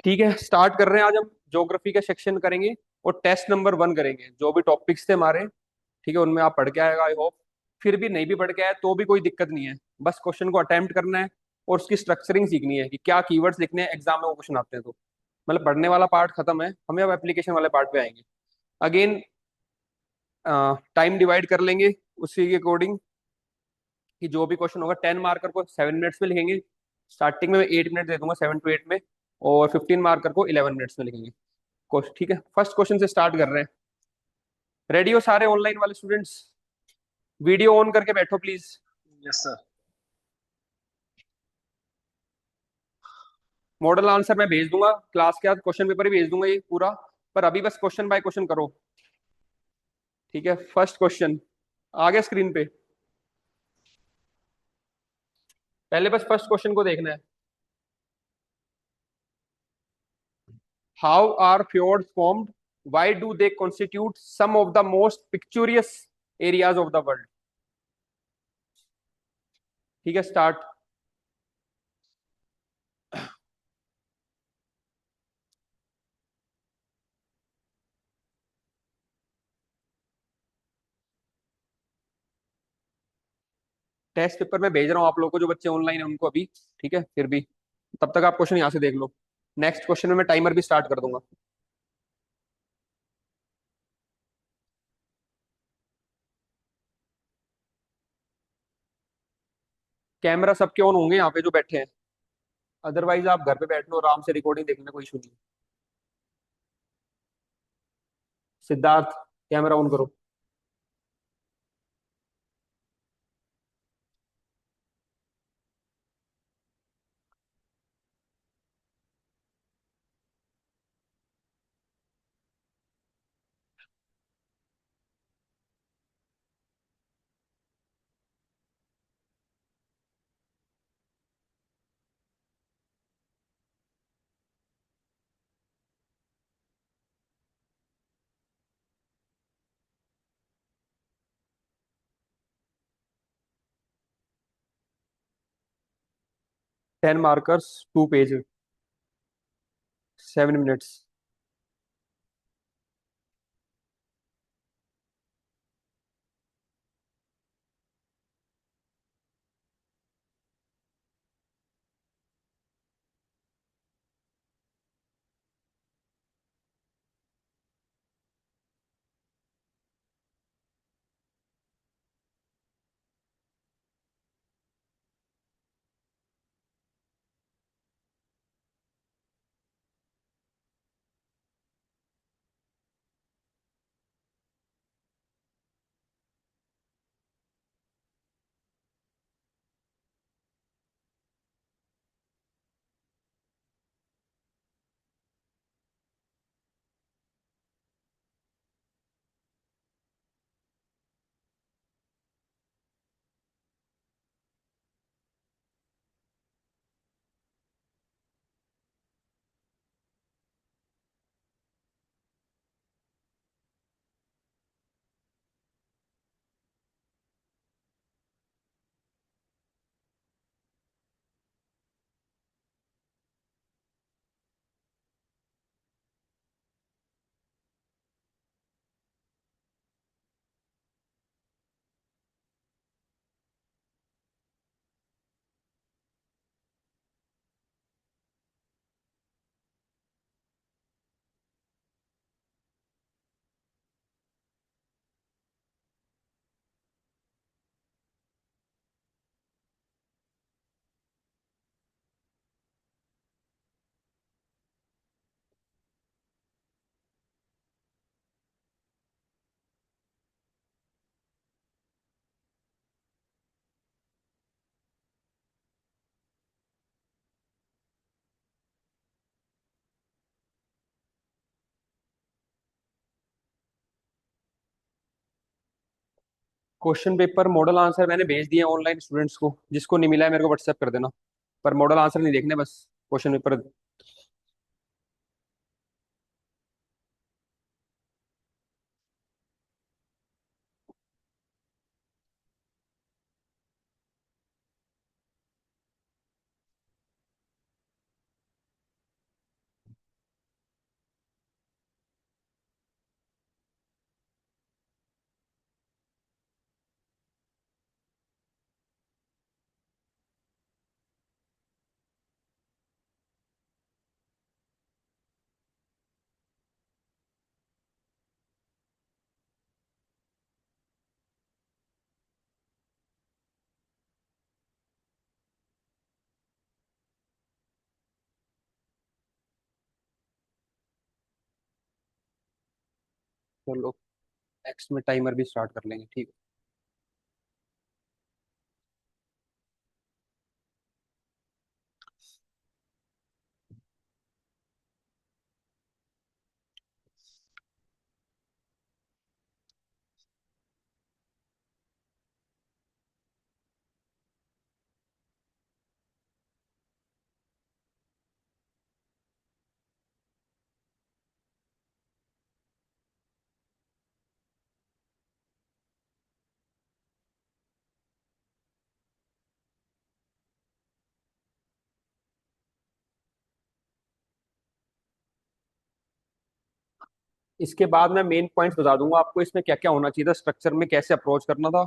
ठीक है, स्टार्ट कर रहे हैं। आज हम ज्योग्राफी का सेक्शन करेंगे और टेस्ट नंबर 1 करेंगे। जो भी टॉपिक्स थे हमारे, ठीक है, उनमें आप पढ़ के आएगा आई होप। फिर भी नहीं भी पढ़ के आए तो भी कोई दिक्कत नहीं है, बस क्वेश्चन को अटेम्प्ट करना है और उसकी स्ट्रक्चरिंग सीखनी है कि क्या कीवर्ड्स लिखने हैं एग्जाम में वो क्वेश्चन आते हैं तो। मतलब पढ़ने वाला पार्ट खत्म है, हमें अब एप्लीकेशन वाले पार्ट पे आएंगे। अगेन टाइम डिवाइड कर लेंगे उसी के अकॉर्डिंग कि जो भी क्वेश्चन होगा 10 मार्कर को 7 मिनट्स में लिखेंगे। स्टार्टिंग में मैं 8 मिनट दे दूंगा, 7 to 8 में। और 15 मार्कर को 11 मिनट्स में लिखेंगे। ठीक है, फर्स्ट क्वेश्चन से स्टार्ट कर रहे हैं। रेडी हो सारे ऑनलाइन वाले स्टूडेंट्स? वीडियो ऑन करके बैठो please. Yes sir. Model answer मैं भेज दूंगा क्लास के बाद, क्वेश्चन पेपर ही भेज दूंगा ये पूरा। पर अभी बस क्वेश्चन बाय क्वेश्चन करो। ठीक है, फर्स्ट क्वेश्चन आ गया स्क्रीन पे। पहले बस फर्स्ट क्वेश्चन को देखना है। How are fjords formed? Why do they constitute some of the most picturesque areas of the world? ठीक है, स्टार्ट। टेस्ट पेपर में भेज रहा हूँ आप लोगों को, जो बच्चे ऑनलाइन है उनको अभी। ठीक है, फिर भी तब तक आप क्वेश्चन यहाँ से देख लो। नेक्स्ट क्वेश्चन में मैं टाइमर भी स्टार्ट कर दूंगा। कैमरा सबके ऑन होंगे यहाँ पे जो बैठे हैं, अदरवाइज आप घर पे बैठ लो आराम से, रिकॉर्डिंग देखने कोई इशू नहीं। सिद्धार्थ, कैमरा ऑन करो। 10 markers, 2 page, 7 minutes. Question paper model answer मैंने भेज दिया ऑनलाइन स्टूडेंट्स को, जिसको नहीं मिला है मेरे को व्हाट्सएप कर देना। पर मॉडल आंसर नहीं देखने, बस क्वेश्चन पेपर। चलो नेक्स्ट में टाइमर भी स्टार्ट कर लेंगे, ठीक है। इसके बाद मैं मेन पॉइंट्स बता दूंगा आपको, इसमें क्या क्या होना चाहिए था, स्ट्रक्चर में कैसे अप्रोच करना था,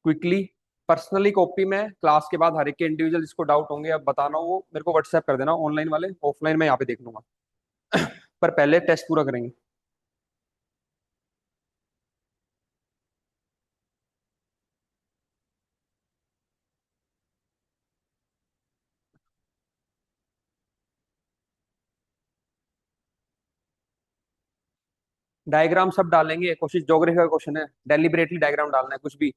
क्विकली। पर्सनली कॉपी में क्लास के बाद हर एक के इंडिविजुअल जिसको डाउट होंगे अब बताना, वो मेरे को व्हाट्सएप कर देना, ऑनलाइन वाले, ऑफलाइन मैं यहाँ पे देख लूंगा। पर पहले टेस्ट पूरा करेंगे। डायग्राम सब डालेंगे, कोशिश, ज्योग्राफी का क्वेश्चन है, डेलिबरेटली डायग्राम डालना है, कुछ भी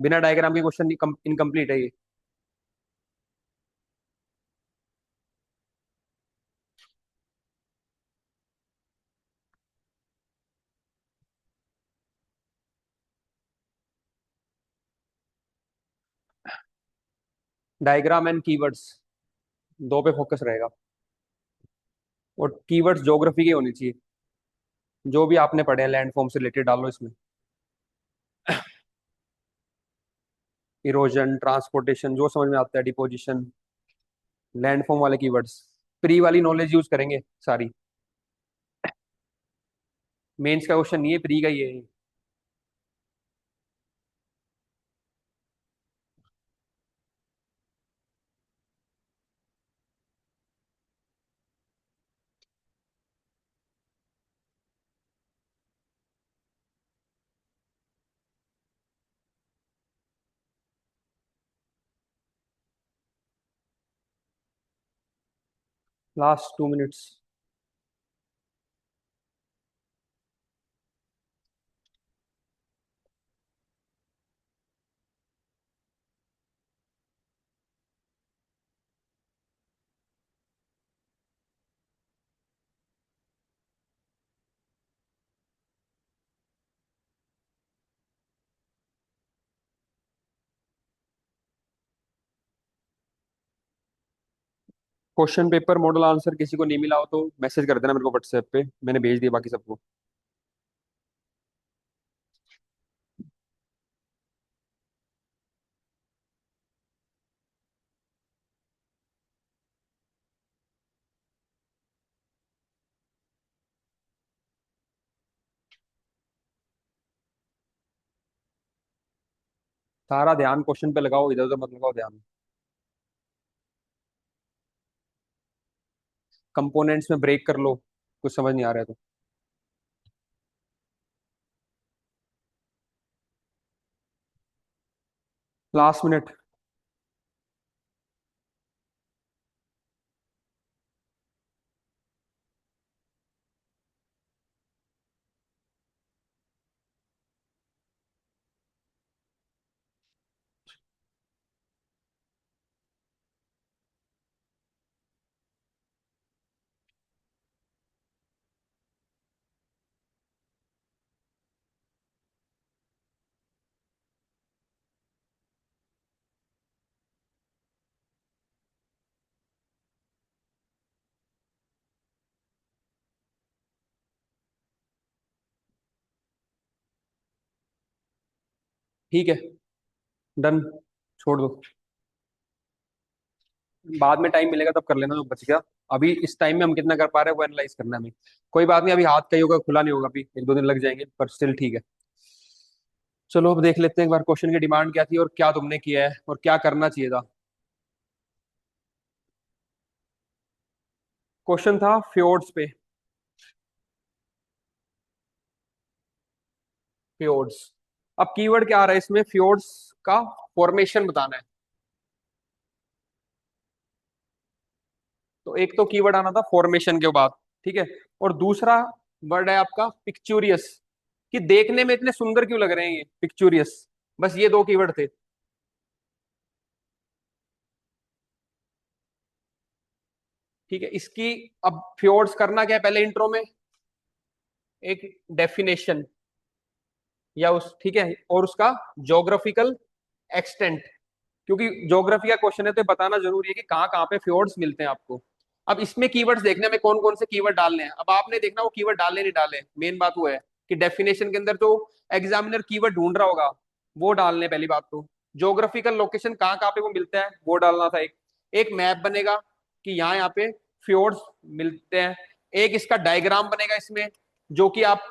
बिना डायग्राम के क्वेश्चन इनकम्प्लीट है ये। डायग्राम एंड कीवर्ड्स, दो पे फोकस रहेगा। और कीवर्ड्स ज्योग्राफी के होनी चाहिए, जो भी आपने पढ़े हैं लैंडफॉर्म से रिलेटेड डालो इसमें। इरोजन, ट्रांसपोर्टेशन, जो समझ में आता है, डिपोजिशन, लैंडफॉर्म वाले कीवर्ड्स। प्री वाली नॉलेज यूज करेंगे सारी। मेंस का क्वेश्चन नहीं है, प्री का ही है। Last 2 minutes. Question paper model answer किसी को नहीं मिला हो तो मैसेज कर देना मेरे को व्हाट्सएप पे, मैंने भेज दिया बाकी सबको। सारा ध्यान क्वेश्चन पे लगाओ, इधर उधर मत लगाओ ध्यान। कंपोनेंट्स में ब्रेक कर लो, कुछ समझ नहीं आ रहा है तो। Last minute. ठीक है, डन, छोड़ दो। बाद में टाइम मिलेगा तब कर लेना जो बच गया। अभी इस टाइम में हम कितना कर पा रहे हैं वो एनालाइज करना है हमें। कोई बात नहीं, अभी हाथ कहीं होगा, खुला नहीं होगा, अभी 1-2 दिन लग जाएंगे, पर स्टिल ठीक है। चलो अब देख लेते हैं एक बार क्वेश्चन की डिमांड क्या थी और क्या तुमने किया है और क्या करना चाहिए था। क्वेश्चन था फ्योर्ड्स पे। फ्योर्ड्स। अब कीवर्ड क्या आ रहा है इसमें, फ्योर्ड्स का फॉर्मेशन बताना है। तो एक तो कीवर्ड आना था फॉर्मेशन के बाद, ठीक है। और दूसरा वर्ड है आपका पिक्चुरियस, कि देखने में इतने सुंदर क्यों लग रहे हैं ये पिक्चुरियस। बस ये दो कीवर्ड थे। ठीक है, इसकी अब फ्योर्ड्स करना क्या है, पहले इंट्रो में एक डेफिनेशन या उस, ठीक है, और उसका जोग्राफिकल एक्सटेंट, क्योंकि ज्योग्राफी का क्वेश्चन है तो ये बताना जरूरी है कि कहाँ कहाँ पे फ्योर्ड्स मिलते हैं आपको। अब इसमें कीवर्ड्स देखने में कौन कौन से कीवर्ड डालने हैं, अब आपने देखना वो कीवर्ड डालने नहीं डाले, मेन बात वो है कि डेफिनेशन के अंदर जो एग्जामिनर कीवर्ड ढूंढ रहा होगा वो डालने, पहली बात तो ज्योग्राफिकल लोकेशन कहाँ कहाँ पे वो मिलता है वो डालना था। एक मैप बनेगा कि यहाँ पे फ्योर्ड्स मिलते हैं। एक इसका डायग्राम बनेगा इसमें, जो कि आप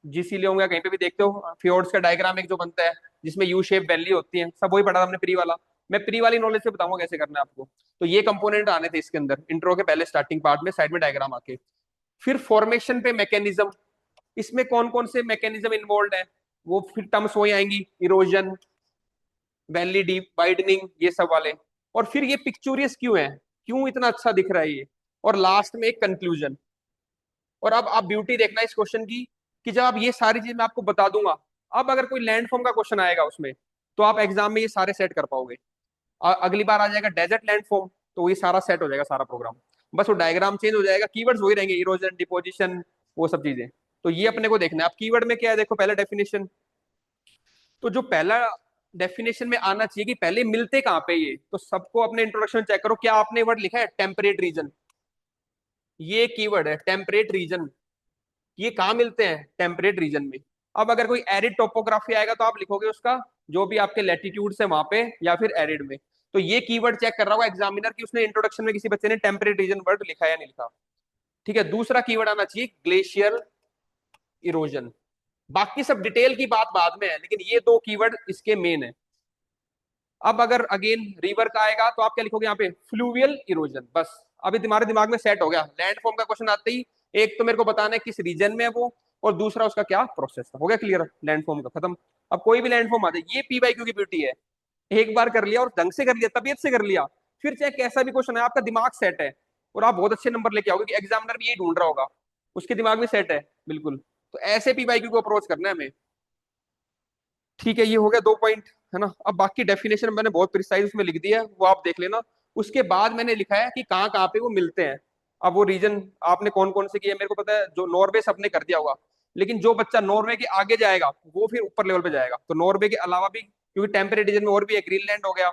जीसी ले होंगे कहीं पे भी देखते हो, फ्योर्ड्स का डायग्राम एक जो बनता है जिसमें यू शेप वैली होती है, सब वही पढ़ा था हमने प्री वाला। मैं प्री वाली नॉलेज से बताऊंगा कैसे करना है आपको। तो ये कंपोनेंट आने थे इसके अंदर इंट्रो के पहले स्टार्टिंग पार्ट में, साइड में डायग्राम आके। फिर फॉर्मेशन पे मैकेनिज्म, इसमें कौन कौन से मैकेनिज्म इन्वॉल्व है वो फिर टर्म्स वही आएंगी, इरोजन, वैली डीप वाइडनिंग, ये सब वाले। और फिर ये पिक्चुरियस क्यों है, क्यों इतना अच्छा दिख रहा है ये। और लास्ट में एक कंक्लूजन। और अब आप ब्यूटी देखना इस क्वेश्चन की, कि जब आप ये सारी चीज मैं आपको बता दूंगा, अब अगर कोई लैंडफॉर्म का क्वेश्चन आएगा उसमें, तो आप एग्जाम में ये सारे सेट कर पाओगे। अगली बार आ जाएगा डेजर्ट लैंडफॉर्म, तो ये सारा सेट हो जाएगा सारा प्रोग्राम। बस वो डायग्राम चेंज हो जाएगा, कीवर्ड्स वही रहेंगे, इरोजन, डिपोजिशन, वो सब चीजें। तो ये अपने को देखना है। अब कीवर्ड में क्या है, देखो पहला डेफिनेशन। तो जो पहला डेफिनेशन में आना चाहिए कि पहले मिलते कहाँ पे ये, तो सबको अपने इंट्रोडक्शन चेक करो, क्या आपने वर्ड लिखा है टेम्परेट रीजन। ये कीवर्ड है टेम्परेट रीजन, ये कहाँ मिलते हैं, टेम्परेट रीजन में। अब अगर कोई एरिड टोपोग्राफी आएगा तो आप लिखोगे उसका जो भी आपके लेटीट्यूड है वहां पे, या फिर एरिड में। तो ये कीवर्ड चेक कर रहा होगा एग्जामिनर की उसने इंट्रोडक्शन में किसी बच्चे ने टेम्परेट रीजन वर्ड लिखा या नहीं लिखा। ठीक है, दूसरा कीवर्ड आना चाहिए ग्लेशियर इरोजन। बाकी सब डिटेल की बात बाद में है, लेकिन ये दो कीवर्ड इसके मेन है। अब अगर अगेन रिवर का आएगा तो आप क्या लिखोगे यहाँ पे, फ्लूवियल इरोजन। बस अभी तुम्हारे दिमाग में सेट हो गया, लैंडफॉर्म का क्वेश्चन आते ही एक तो मेरे को बताना है किस रीजन में है वो, और दूसरा उसका क्या प्रोसेस था। हो गया क्लियर, लैंडफॉर्म का खत्म। अब कोई भी लैंडफॉर्म आ जाए, ये पी बाई क्यू की ब्यूटी है, एक बार कर लिया और ढंग से कर लिया, तबीयत से कर लिया, फिर चाहे कैसा भी क्वेश्चन है आपका दिमाग सेट है, और आप बहुत अच्छे नंबर लेके आओगे कि एग्जामिनर भी यही ढूंढ रहा होगा, उसके दिमाग में सेट है बिल्कुल। तो ऐसे पी बाई क्यू को अप्रोच करना है हमें। ठीक है, ये हो गया दो पॉइंट, है ना। अब बाकी डेफिनेशन मैंने बहुत प्रिसाइज उसमें लिख दिया है, वो आप देख लेना। उसके बाद मैंने लिखा है कि कहाँ कहाँ पे वो मिलते हैं। अब वो रीजन आपने कौन कौन से किए मेरे को पता है, जो नॉर्वे सबने कर दिया होगा, लेकिन जो बच्चा नॉर्वे के आगे जाएगा वो फिर ऊपर लेवल पे जाएगा। तो नॉर्वे के अलावा भी, क्योंकि टेम्परेट रीजन में और भी है, ग्रीनलैंड हो गया,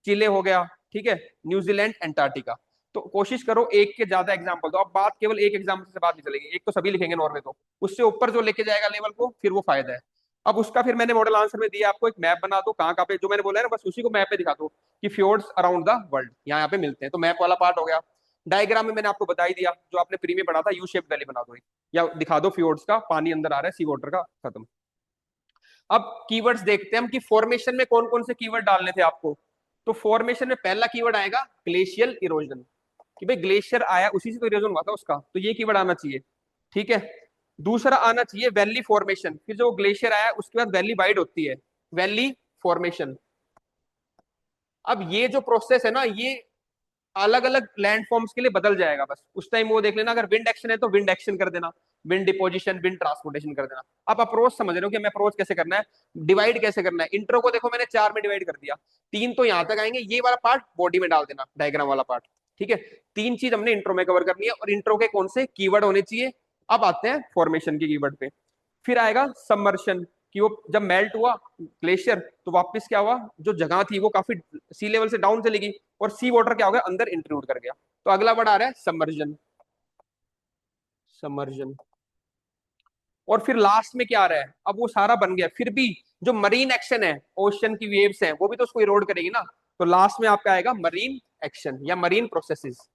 चिले हो गया, ठीक है, न्यूजीलैंड, अंटार्कटिका। तो कोशिश करो एक के ज्यादा एग्जाम्पल दो। अब बात केवल एक एग्जाम्पल से बात नहीं चलेगी, एक तो सभी लिखेंगे नॉर्वे, तो उससे ऊपर जो लेके जाएगा लेवल को फिर वो फायदा है। अब उसका फिर मैंने मॉडल आंसर में दिया आपको, एक मैप बना दो कहाँ कहाँ पे, जो मैंने बोला है ना बस उसी को मैप पे दिखा दो कि फ्योर्ड्स अराउंड द वर्ल्ड यहाँ यहाँ पे मिलते हैं। तो मैप वाला पार्ट हो गया। डायग्राम में मैंने आपको बता ही दिया, जो आपने प्री में पढ़ा था, यू शेप वैली बना दो या दिखा दो फ्योर्ड्स का, पानी अंदर आ रहा है सी वाटर का, खत्म। अब कीवर्ड्स देखते हैं हम कि फॉर्मेशन में कौन कौन से कीवर्ड डालने थे आपको। तो फॉर्मेशन में पहला कीवर्ड आएगा ग्लेशियल इरोजन, कि भाई ग्लेशियर आया उसी से तो इरोजन हुआ था उसका, तो ये कीवर्ड आना चाहिए। ठीक है, दूसरा आना चाहिए वैली फॉर्मेशन, फिर जो ग्लेशियर आया उसके बाद वैली वाइड होती है, वैली फॉर्मेशन। अब ये जो प्रोसेस है ना, ये अलग अलग लैंडफॉर्म्स के लिए बदल जाएगा, बस उस टाइम वो देख लेना। अगर विंड एक्शन है तो विंड एक्शन कर देना, विंड डिपोजिशन, विंड ट्रांसपोर्टेशन कर देना। आप अप्रोच समझ रहे हो कि हमें अप्रोच कैसे करना है, डिवाइड कैसे करना है। इंट्रो को देखो मैंने चार में डिवाइड कर दिया, तीन तो यहां तक आएंगे, ये वाला पार्ट बॉडी में डाल देना, डायग्राम वाला पार्ट। ठीक है, तीन चीज हमने इंट्रो में कवर करनी है, और इंट्रो के कौन से कीवर्ड होने चाहिए। अब आते हैं फॉर्मेशन के कीवर्ड पे। फिर आएगा सबमर्शन, कि वो जब मेल्ट हुआ ग्लेशियर तो वापस क्या हुआ, जो जगह थी वो काफी सी लेवल से डाउन चली गई, और सी वाटर क्या हो गया, अंदर इंक्लूड कर गया। तो अगला वर्ड आ रहा है सबमर्जन, सबमर्जन। और फिर लास्ट में क्या आ रहा है, अब वो सारा बन गया, फिर भी जो मरीन एक्शन है, ओशन की वेव्स हैं, वो भी तो उसको इरोड करेगी ना। तो लास्ट में आपका आएगा मरीन एक्शन या मरीन प्रोसेसेस।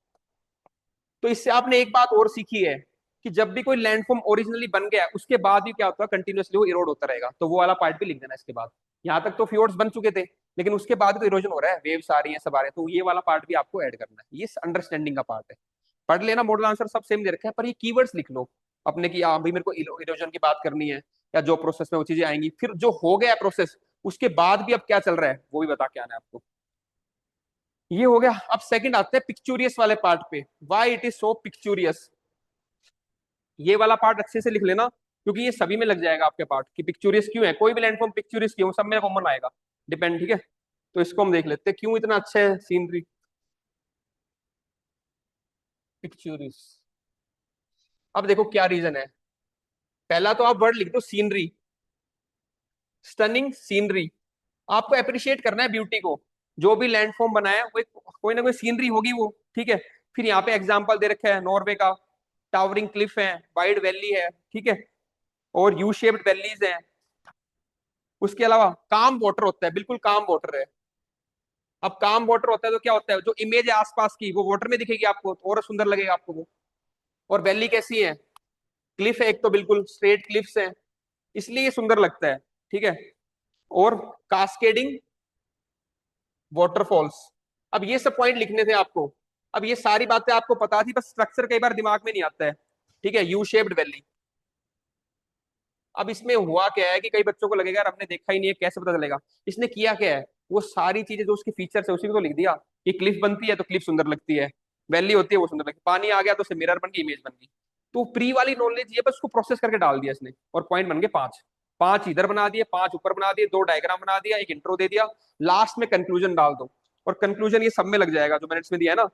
तो इससे आपने एक बात और सीखी है कि जब भी कोई लैंडफॉर्म ओरिजिनली बन गया उसके बाद भी क्या होता है, कंटिन्यूअसली वो इरोड होता रहेगा। तो वो वाला पार्ट भी लिख देना इसके बाद। यहाँ तक तो फ्योर्ड्स बन चुके थे, लेकिन उसके बाद तो इरोजन हो रहा है, वेव्स आ रही है, सब आ रहे हैं, तो ये वाला पार्ट भी आपको ऐड करना है। ये अंडरस्टैंडिंग का पार्ट है। पढ़ लेना, मॉडल आंसर सब सेम दे रखा है, पर ये कीवर्ड्स लिख लो अपने की, हाँ भाई मेरे को इरोजन की बात करनी है, या जो प्रोसेस में वो चीजें आएंगी, फिर जो हो गया प्रोसेस उसके बाद भी अब क्या चल रहा है वो भी बता के आना है आपको। ये हो गया। अब सेकंड आते हैं पिक्चुरियस वाले पार्ट पे, व्हाई इट इज सो पिक्चुरियस। ये वाला पार्ट अच्छे से लिख लेना, क्योंकि ये सभी में लग जाएगा आपके पार्ट कि पिक्चुरियस क्यों है, कोई भी लैंडफॉर्म पिक्चुरियस क्यों, सब में कॉमन आएगा, डिपेंड, ठीक है। तो इसको हम देख लेते हैं क्यों इतना अच्छा है सीनरी पिक्चुरियस। अब देखो क्या रीजन है। पहला तो आप वर्ड लिख दो सीनरी, स्टनिंग सीनरी। आपको अप्रिशिएट करना है ब्यूटी को। जो भी लैंडफॉर्म बनाया है वो कोई ना कोई सीनरी होगी वो, ठीक है। फिर यहाँ पे एग्जाम्पल दे रखा है नॉर्वे का, टावरिंग क्लिफ है, वाइड वैली है, ठीक है, और यू शेप्ड वैलीज हैं। उसके अलावा काम वाटर होता है, बिल्कुल काम वाटर है। अब काम वाटर होता है तो क्या होता है, जो इमेज है आसपास की वो वाटर में दिखेगी आपको तो और सुंदर लगेगा आपको वो। और वैली कैसी है, क्लिफ है, एक तो बिल्कुल स्ट्रेट क्लिफ्स है, इसलिए ये सुंदर लगता है, ठीक है। और कास्केडिंग वाटरफॉल्स। अब ये सब पॉइंट लिखने थे आपको। अब ये सारी बातें आपको पता थी, बस स्ट्रक्चर कई बार दिमाग में नहीं आता है, ठीक है। U shaped valley. अब इसमें हुआ क्या है कि कई बच्चों को लगेगा यार हमने देखा ही नहीं है, कैसे पता चलेगा। इसने किया क्या है, वो सारी चीजें जो उसकी फीचर्स है उसी में तो लिख दिया कि क्लिफ बनती है तो क्लिफ सुंदर लगती है, वैली होती है वो सुंदर लगती है, पानी आ गया तो उसे मिरर बन गई, इमेज बन गई। तो प्री वाली नॉलेज ये बस उसको प्रोसेस करके डाल दिया इसने, और पॉइंट बन गए पांच। पांच इधर बना दिए, पांच ऊपर बना दिए, दो डायग्राम बना दिया, एक इंट्रो दे दिया, लास्ट में कंक्लूजन डाल दो। और कंक्लूजन ये सब में लग जाएगा जो मैंने इसमें दिया है ना,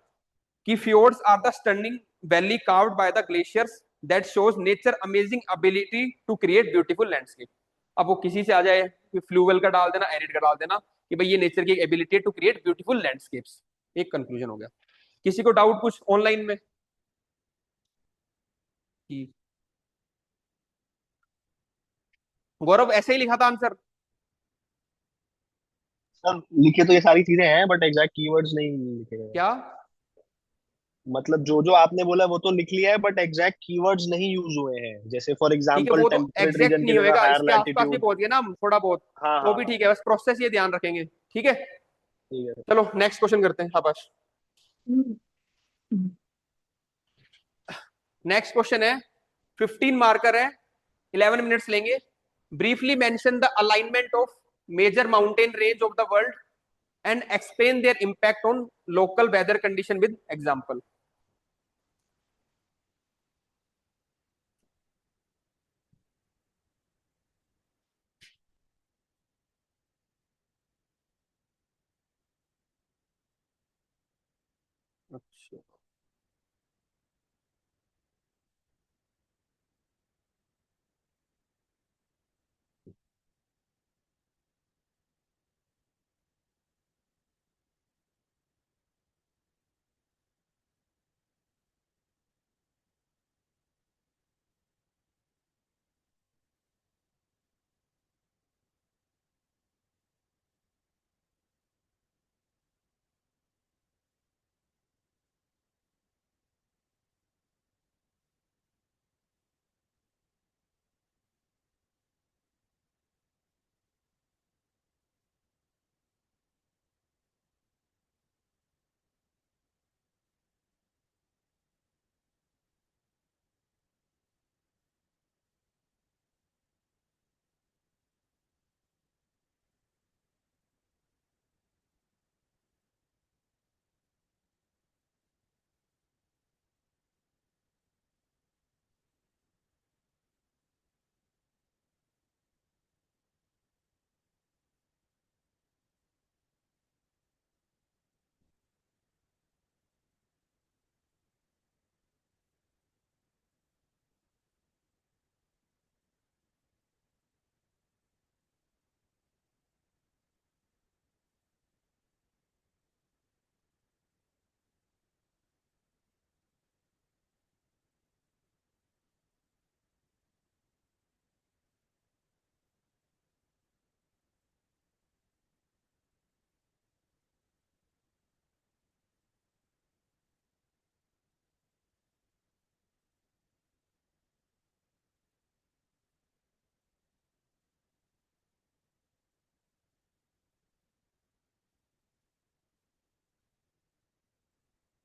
कि fjords are the stunning valley carved by the glaciers that shows nature amazing ability to create beautiful landscape। अब वो किसी से आ जाए, फ्लूवल का डाल देना, एरिड का डाल देना, कि भाई ये नेचर की ability to create beautiful landscapes. एक कंक्लूजन हो गया। किसी को डाउट कुछ ऑनलाइन में कि गौरव ऐसे ही लिखा था आंसर? सर लिखे तो ये सारी चीजें हैं बट एग्जैक्ट कीवर्ड्स नहीं लिखे गए हैं। क्या? मतलब जो जो आपने बोला वो तो लिख लिया है बट एग्जैक्ट कीवर्ड्स नहीं यूज हुए हैं, जैसे फॉर ठीक है, एग्जांपल वो तो टेम्परेट एग्जैक्ट रीजन की नहीं जगह होएगा, हायर इसके आसपास भी लैटिट्यूड। पहुंच गया ना थोड़ा बहुत, हाँ तो हाँ भी हाँ। ठीक है, बस प्रोसेस ये ध्यान रखेंगे, ठीक है। ठीक है। चलो नेक्स्ट क्वेश्चन करते हैं, शाबाश। नेक्स्ट क्वेश्चन है, 15 मार्कर है, 11 मिनट्स लेंगे। Briefly mention the alignment of major mountain range of the world and explain their impact on local weather condition with example. अच्छा,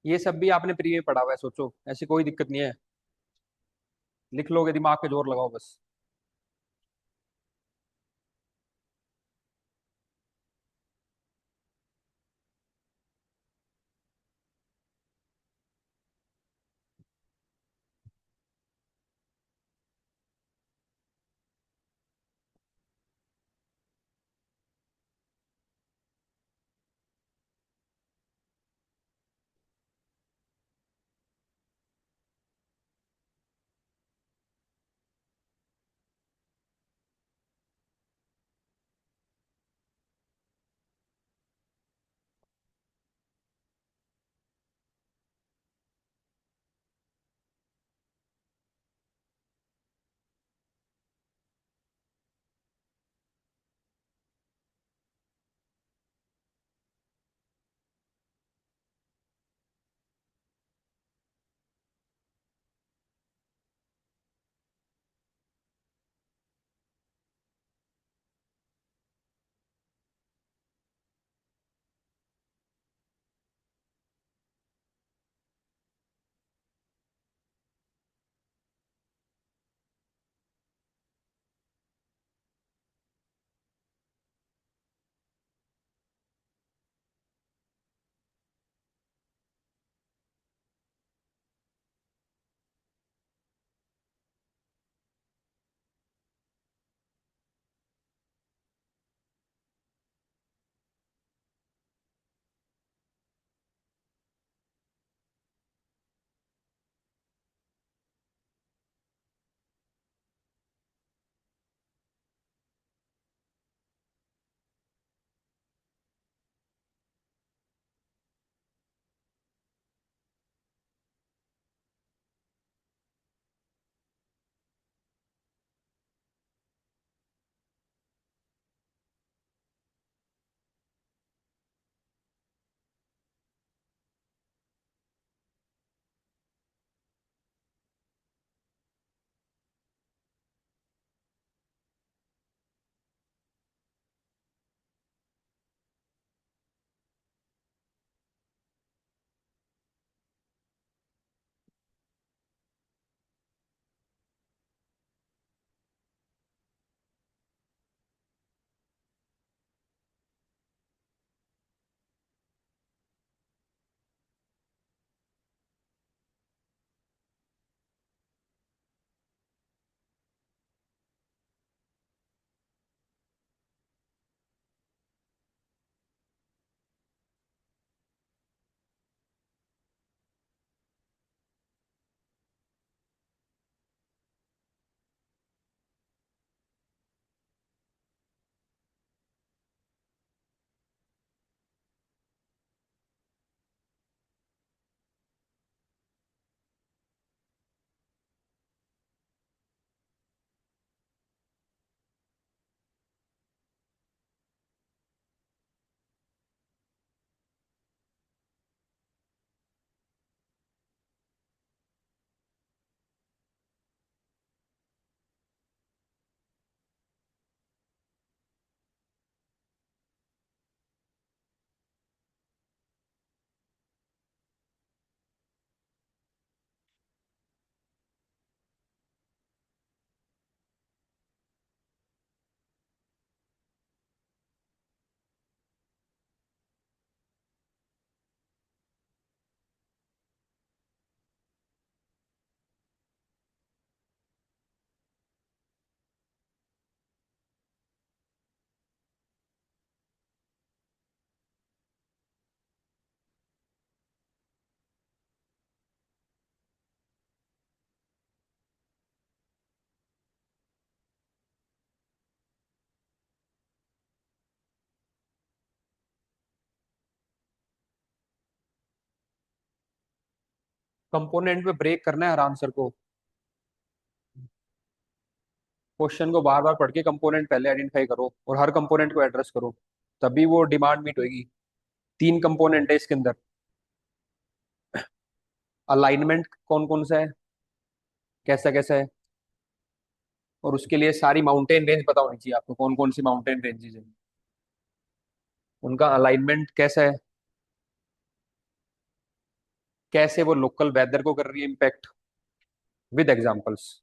ये सब भी आपने प्री में पढ़ा हुआ है, सोचो ऐसी कोई दिक्कत नहीं है, लिख लोगे, दिमाग पे जोर लगाओ बस। कंपोनेंट में ब्रेक करना है हर आंसर को। क्वेश्चन को बार बार पढ़ के कंपोनेंट पहले आइडेंटिफाई करो और हर कंपोनेंट को एड्रेस करो, तभी वो डिमांड मीट होगी। 3 कंपोनेंट है इसके अंदर। अलाइनमेंट कौन कौन सा है, कैसा कैसा है, और उसके लिए सारी माउंटेन रेंज पता होनी चाहिए आपको, कौन कौन सी माउंटेन रेंजेस है, उनका अलाइनमेंट कैसा है, कैसे वो लोकल वेदर को कर रही है impact, with examples.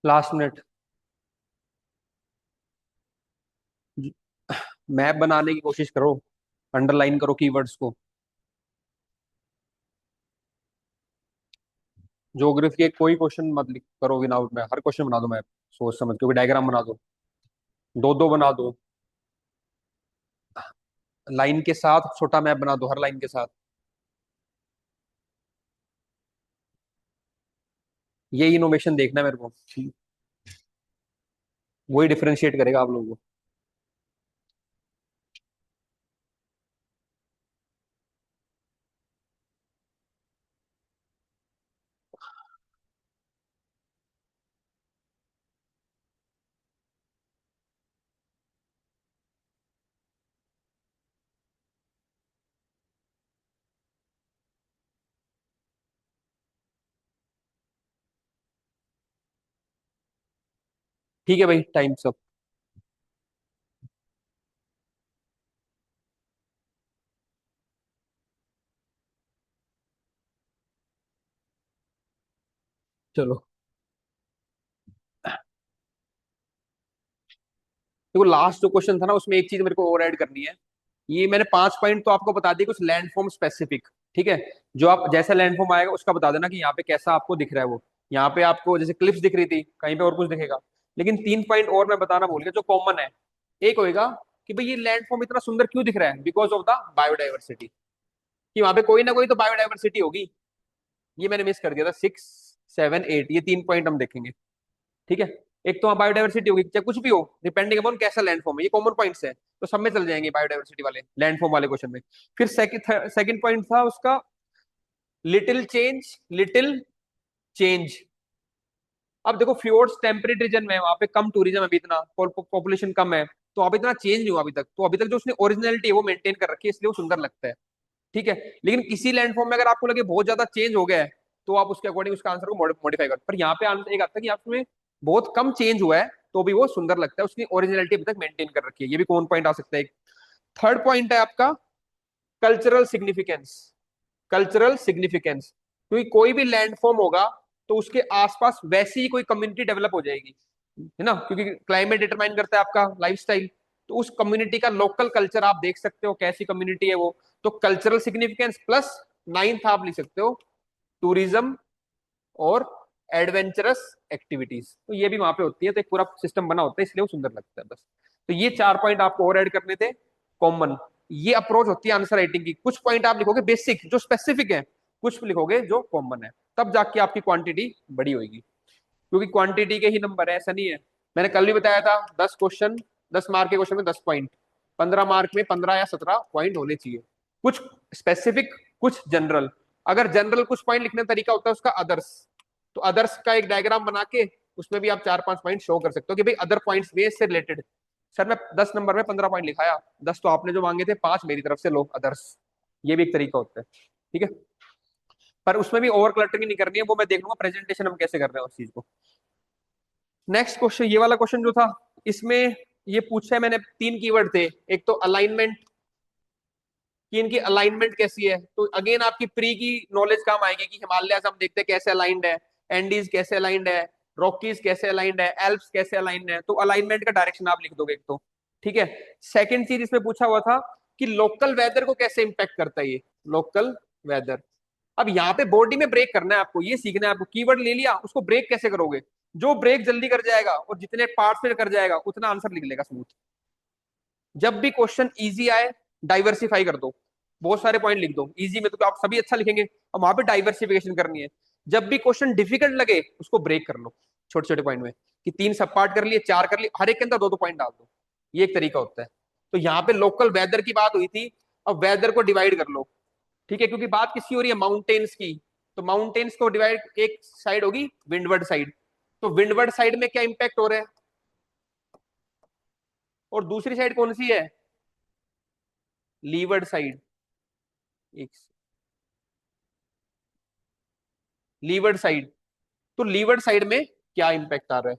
Last minute. Map बनाने की कोशिश करो, अंडरलाइन करो कीवर्ड्स को। ज्योग्राफी के कोई क्वेश्चन मत लिख करो विदाउट मैप, हर क्वेश्चन बना दो मैप, सोच समझ के, डायग्राम बना दो, दो दो बना दो, लाइन के साथ छोटा मैप बना दो हर लाइन के साथ। ये इनोवेशन देखना है मेरे को, वही डिफरेंशिएट करेगा आप लोगों को। ठीक है भाई, टाइम सब। चलो, देखो लास्ट जो क्वेश्चन था ना, उसमें एक चीज मेरे को और ऐड करनी है। ये मैंने 5 पॉइंट तो आपको बता दिए कुछ लैंडफॉर्म स्पेसिफिक, ठीक है। जो आप जैसा लैंडफॉर्म आएगा उसका बता देना कि यहाँ पे कैसा आपको दिख रहा है वो। यहाँ पे आपको जैसे क्लिफ्स दिख रही थी, कहीं पे और कुछ दिखेगा। लेकिन 3 पॉइंट और मैं बताना भूल गया जो कॉमन है। एक होएगा कि भाई ये लैंडफॉर्म इतना सुंदर क्यों दिख रहा है, बिकॉज ऑफ द बायोडाइवर्सिटी, कि वहां पे कोई ना कोई तो बायोडाइवर्सिटी होगी। ये मैंने मिस कर दिया था, 6, 7, 8, ये 3 पॉइंट हम देखेंगे, ठीक है। एक तो बायोडाइवर्सिटी होगी, चाहे कुछ भी हो, डिपेंडिंग अपॉन कैसा लैंडफॉर्म है, ये कॉमन पॉइंट्स है, तो सब में चल जाएंगे बायोडाइवर्सिटी वाले, लैंडफॉर्म वाले क्वेश्चन में। फिर सेकंड पॉइंट था उसका लिटिल चेंज। अब देखो फ्योर्ड्स टेम्परेट रीजन में है, वहां पे कम टूरिज्म है, अभी इतना पॉपुलेशन कम है, तो अभी इतना चेंज नहीं हुआ अभी तक, तो अभी तक जो उसने ओरिजिनलिटी है वो मेंटेन कर रखी है, इसलिए वो सुंदर लगता है, ठीक है। लेकिन किसी लैंडफॉर्म में अगर आपको लगे बहुत ज्यादा चेंज हो गया है, तो आप उसके अकॉर्डिंग उसका आंसर को मॉडिफाई कर, पर यहाँ पे आंसर एक आता है कि आपने बहुत कम चेंज हुआ है तो भी वो सुंदर लगता है, उसकी ओरिजिनलिटी अभी तक मेंटेन कर रखी है, ये भी कौन पॉइंट आ सकता है। थर्ड पॉइंट है आपका कल्चरल सिग्निफिकेंस। कल्चरल सिग्निफिकेंस, क्योंकि कोई भी लैंडफॉर्म होगा तो उसके आसपास वैसी ही कोई कम्युनिटी डेवलप हो जाएगी, है ना, क्योंकि क्लाइमेट डिटरमाइन करता है आपका लाइफस्टाइल। तो उस कम्युनिटी का लोकल कल्चर आप देख सकते हो कैसी कम्युनिटी है वो। तो कल्चरल सिग्निफिकेंस प्लस नाइन्थ आप लिख सकते हो टूरिज्म और एडवेंचरस एक्टिविटीज, तो ये भी वहां पे होती है, तो एक पूरा सिस्टम बना होता है, इसलिए वो सुंदर लगता है बस। तो ये 4 पॉइंट आपको और ऐड करने थे कॉमन। ये अप्रोच होती है आंसर राइटिंग की, कुछ पॉइंट आप लिखोगे बेसिक जो स्पेसिफिक है, कुछ लिखोगे जो कॉमन है, तब जाके आपकी क्वांटिटी बड़ी होगी, क्योंकि क्वांटिटी के ही नंबर है, ऐसा नहीं है। मैंने कल भी बताया था 10 क्वेश्चन, 10 मार्क के क्वेश्चन में 10 पॉइंट, 15 मार्क में 15 या 17 पॉइंट होने चाहिए, कुछ स्पेसिफिक कुछ जनरल। अगर जनरल कुछ पॉइंट लिखने का तरीका होता है उसका अदर्स, तो अदर्स का एक डायग्राम बना के उसमें भी आप 4-5 पॉइंट शो कर सकते हो कि भाई अदर पॉइंट्स भी इससे रिलेटेड। सर मैं 10 नंबर में 15 पॉइंट लिखाया, 10 तो आपने जो मांगे थे, 5 मेरी तरफ से लो अदर्स, ये भी एक तरीका होता है, ठीक है। पर उसमें भी ओवर क्लटरिंग नहीं करनी है, वो मैं देख लूंगा प्रेजेंटेशन हम कैसे कर रहे हैं उस चीज को। नेक्स्ट क्वेश्चन, ये वाला क्वेश्चन जो था, इसमें ये पूछा है मैंने, 3 कीवर्ड थे। एक तो अलाइनमेंट, कि इनकी अलाइनमेंट कैसी है, तो अगेन आपकी प्री की नॉलेज काम आएगी कि हिमालय हम देखते हैं कैसे अलाइंड है, एंडीज कैसे अलाइंड है, रॉकीज कैसे अलाइंड है, एल्प्स कैसे अलाइंड है, तो अलाइनमेंट का डायरेक्शन आप लिख दोगे एक तो, ठीक है। सेकंड चीज इसमें पूछा हुआ था कि लोकल वेदर को कैसे इंपैक्ट करता है ये, लोकल वेदर। अब यहाँ पे बॉडी में ब्रेक करना है आपको, ये सीखना है आपको, कीवर्ड ले लिया, उसको ब्रेक कैसे करोगे। जो ब्रेक जल्दी कर जाएगा और जितने पार्ट्स में कर जाएगा उतना आंसर लिख लेगा स्मूथ। जब भी क्वेश्चन इजी आए डाइवर्सिफाई कर दो, बहुत सारे पॉइंट लिख दो, इजी में तो आप सभी अच्छा लिखेंगे, और वहां पे डाइवर्सिफिकेशन करनी है। जब भी क्वेश्चन डिफिकल्ट लगे उसको ब्रेक कर लो छोटे छोटे पॉइंट में, कि 3 सब पार्ट कर लिए, 4 कर लिए, हर एक के अंदर 2-2 पॉइंट डाल दो, ये एक तरीका होता है। तो यहाँ पे लोकल वेदर की बात हुई थी, अब वेदर को डिवाइड कर लो, ठीक है, क्योंकि बात किसकी हो रही है, माउंटेन्स की। तो माउंटेन्स को डिवाइड, एक साइड होगी विंडवर्ड साइड, तो विंडवर्ड साइड में क्या इंपैक्ट हो रहा है, और दूसरी साइड कौन सी है, लीवर्ड साइड। एक लीवर्ड साइड, तो लीवर्ड साइड में क्या इंपैक्ट आ रहा है,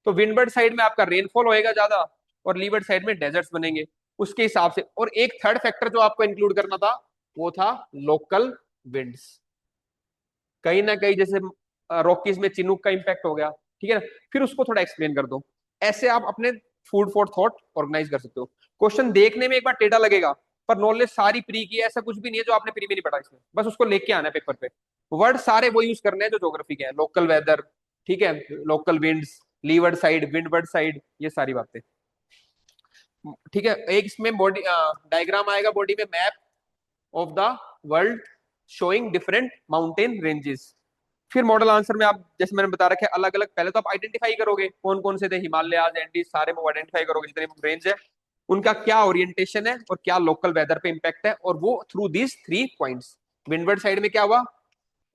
तो विंडवर्ड साइड में आपका रेनफॉल होएगा ज्यादा, और लीवर्ड साइड में डेजर्ट्स बनेंगे, उसके हिसाब से। और एक थर्ड फैक्टर जो आपको इंक्लूड करना था वो था लोकल विंड्स। कहीं ना कहीं जैसे रॉकीज में चिनूक का इंपैक्ट हो गया, ठीक है ना, फिर उसको थोड़ा एक्सप्लेन कर दो। ऐसे आप अपने फूड फॉर थॉट ऑर्गेनाइज कर सकते हो। क्वेश्चन देखने में एक बार टेढ़ा लगेगा, पर नॉलेज सारी प्री की है, ऐसा कुछ भी नहीं है जो आपने प्री में नहीं पढ़ा इसमें, बस उसको लेके आना है पेपर पे। वर्ड सारे वो यूज करने हैं जो ज्योग्राफी के हैं, लोकल वेदर, ठीक है, local winds, levered side, windward side, ये सारी बातें, ठीक है। एक इसमें बॉडी डायग्राम आएगा, बॉडी में map of the world showing different mountain ranges. फिर मॉडल आंसर में आप जैसे मैंने बता रखा है अलग अलग, पहले तो आप आइडेंटिफाई करोगे कौन कौन से थे, हिमालय, एंडीज, सारे वो आइडेंटिफाई करोगे जितने रेंज है, उनका क्या ओरिएंटेशन है और क्या लोकल वेदर पे इंपैक्ट है, और वो through these 3 points. Windward side में क्या हुआ,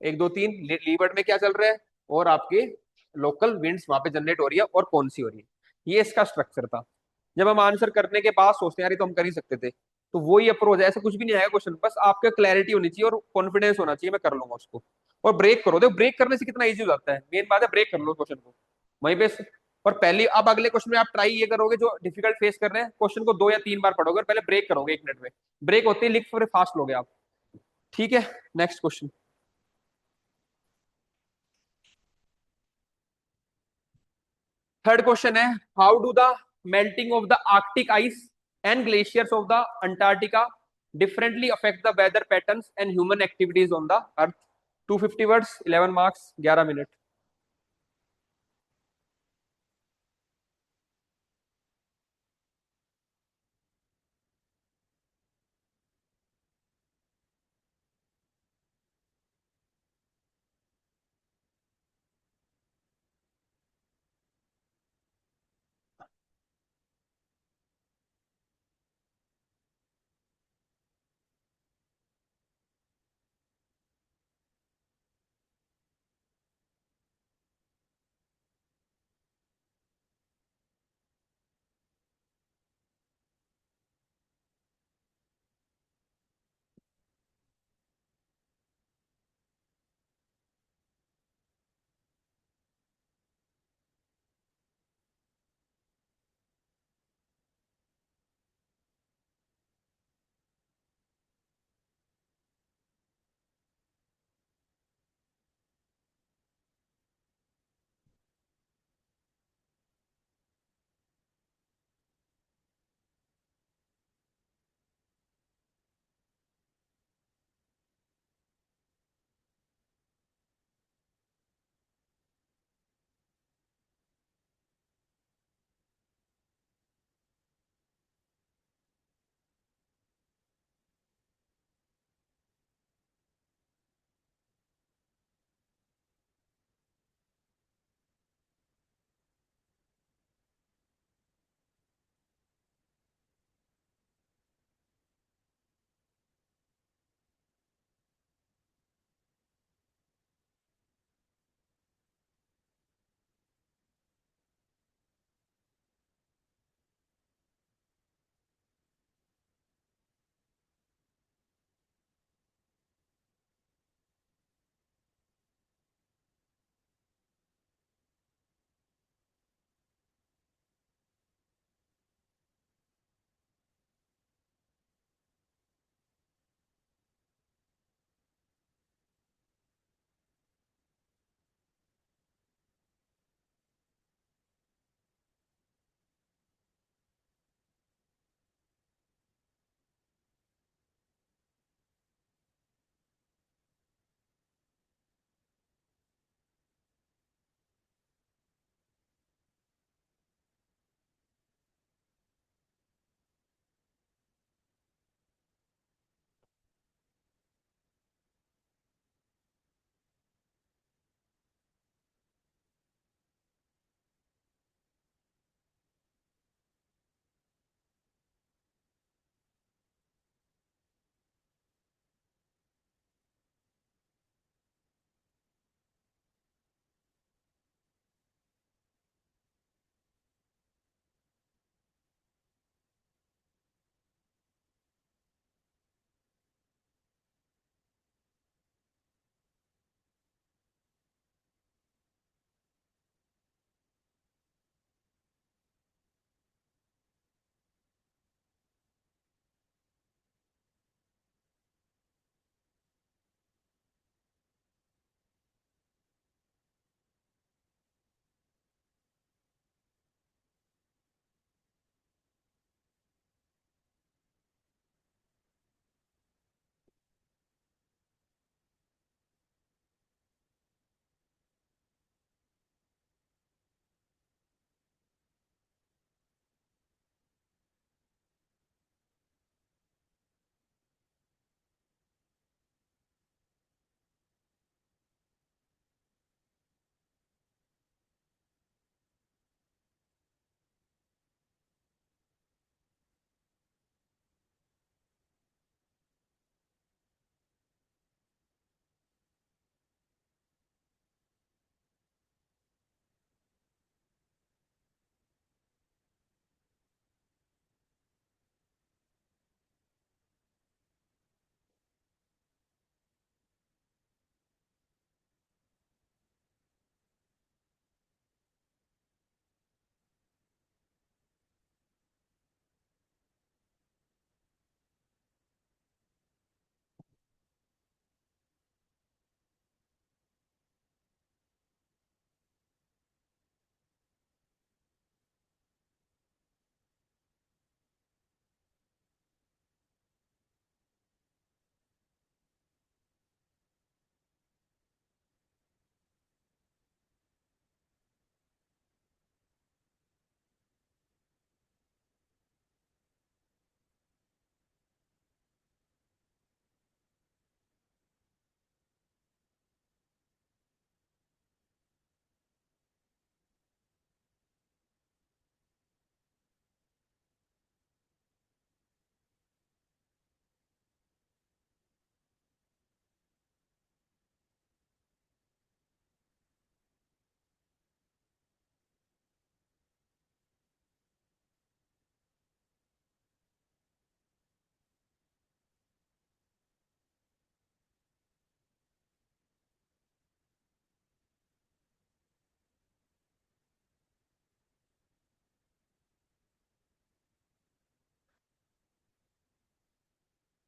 1 2 3, लीवर्ड में क्या चल रहा है, और आपके लोकल विंड्स वहां पे जनरेट हो रही है और कौन सी हो रही है, ये इसका स्ट्रक्चर था। जब हम आंसर करने के बाद सोचते हैं यार ये तो हम कर ही सकते थे, तो वही अप्रोच है, ऐसा कुछ भी नहीं आएगा क्वेश्चन, बस आपका क्लैरिटी होनी चाहिए और कॉन्फिडेंस होना चाहिए मैं कर लूंगा उसको। और ब्रेक करो, देखो ब्रेक करने से कितना इजी हो जाता है, मेन बात है ब्रेक कर लो क्वेश्चन को वहीं पे। और पहले अब अगले क्वेश्चन में आप ट्राई ये करोगे जो डिफिकल्ट फेस कर रहे हैं, क्वेश्चन को 2 या 3 बार पढ़ोगे और पहले ब्रेक करोगे 1 मिनट में, ब्रेक होते ही लिख फिर फास्ट लोगे आप, ठीक है। नेक्स्ट क्वेश्चन, थर्ड क्वेश्चन है, how do the melting of the Arctic ice and glaciers of the Antarctica differently affect the weather patterns and human activities on the earth. 250 words, 11 marks, 11 minute.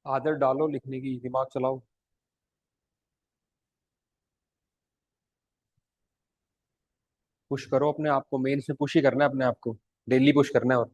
आदत डालो लिखने की, दिमाग चलाओ। Push करो अपने आप को, मेन से पुश ही करना है अपने आप को, डेली पुश करना है। और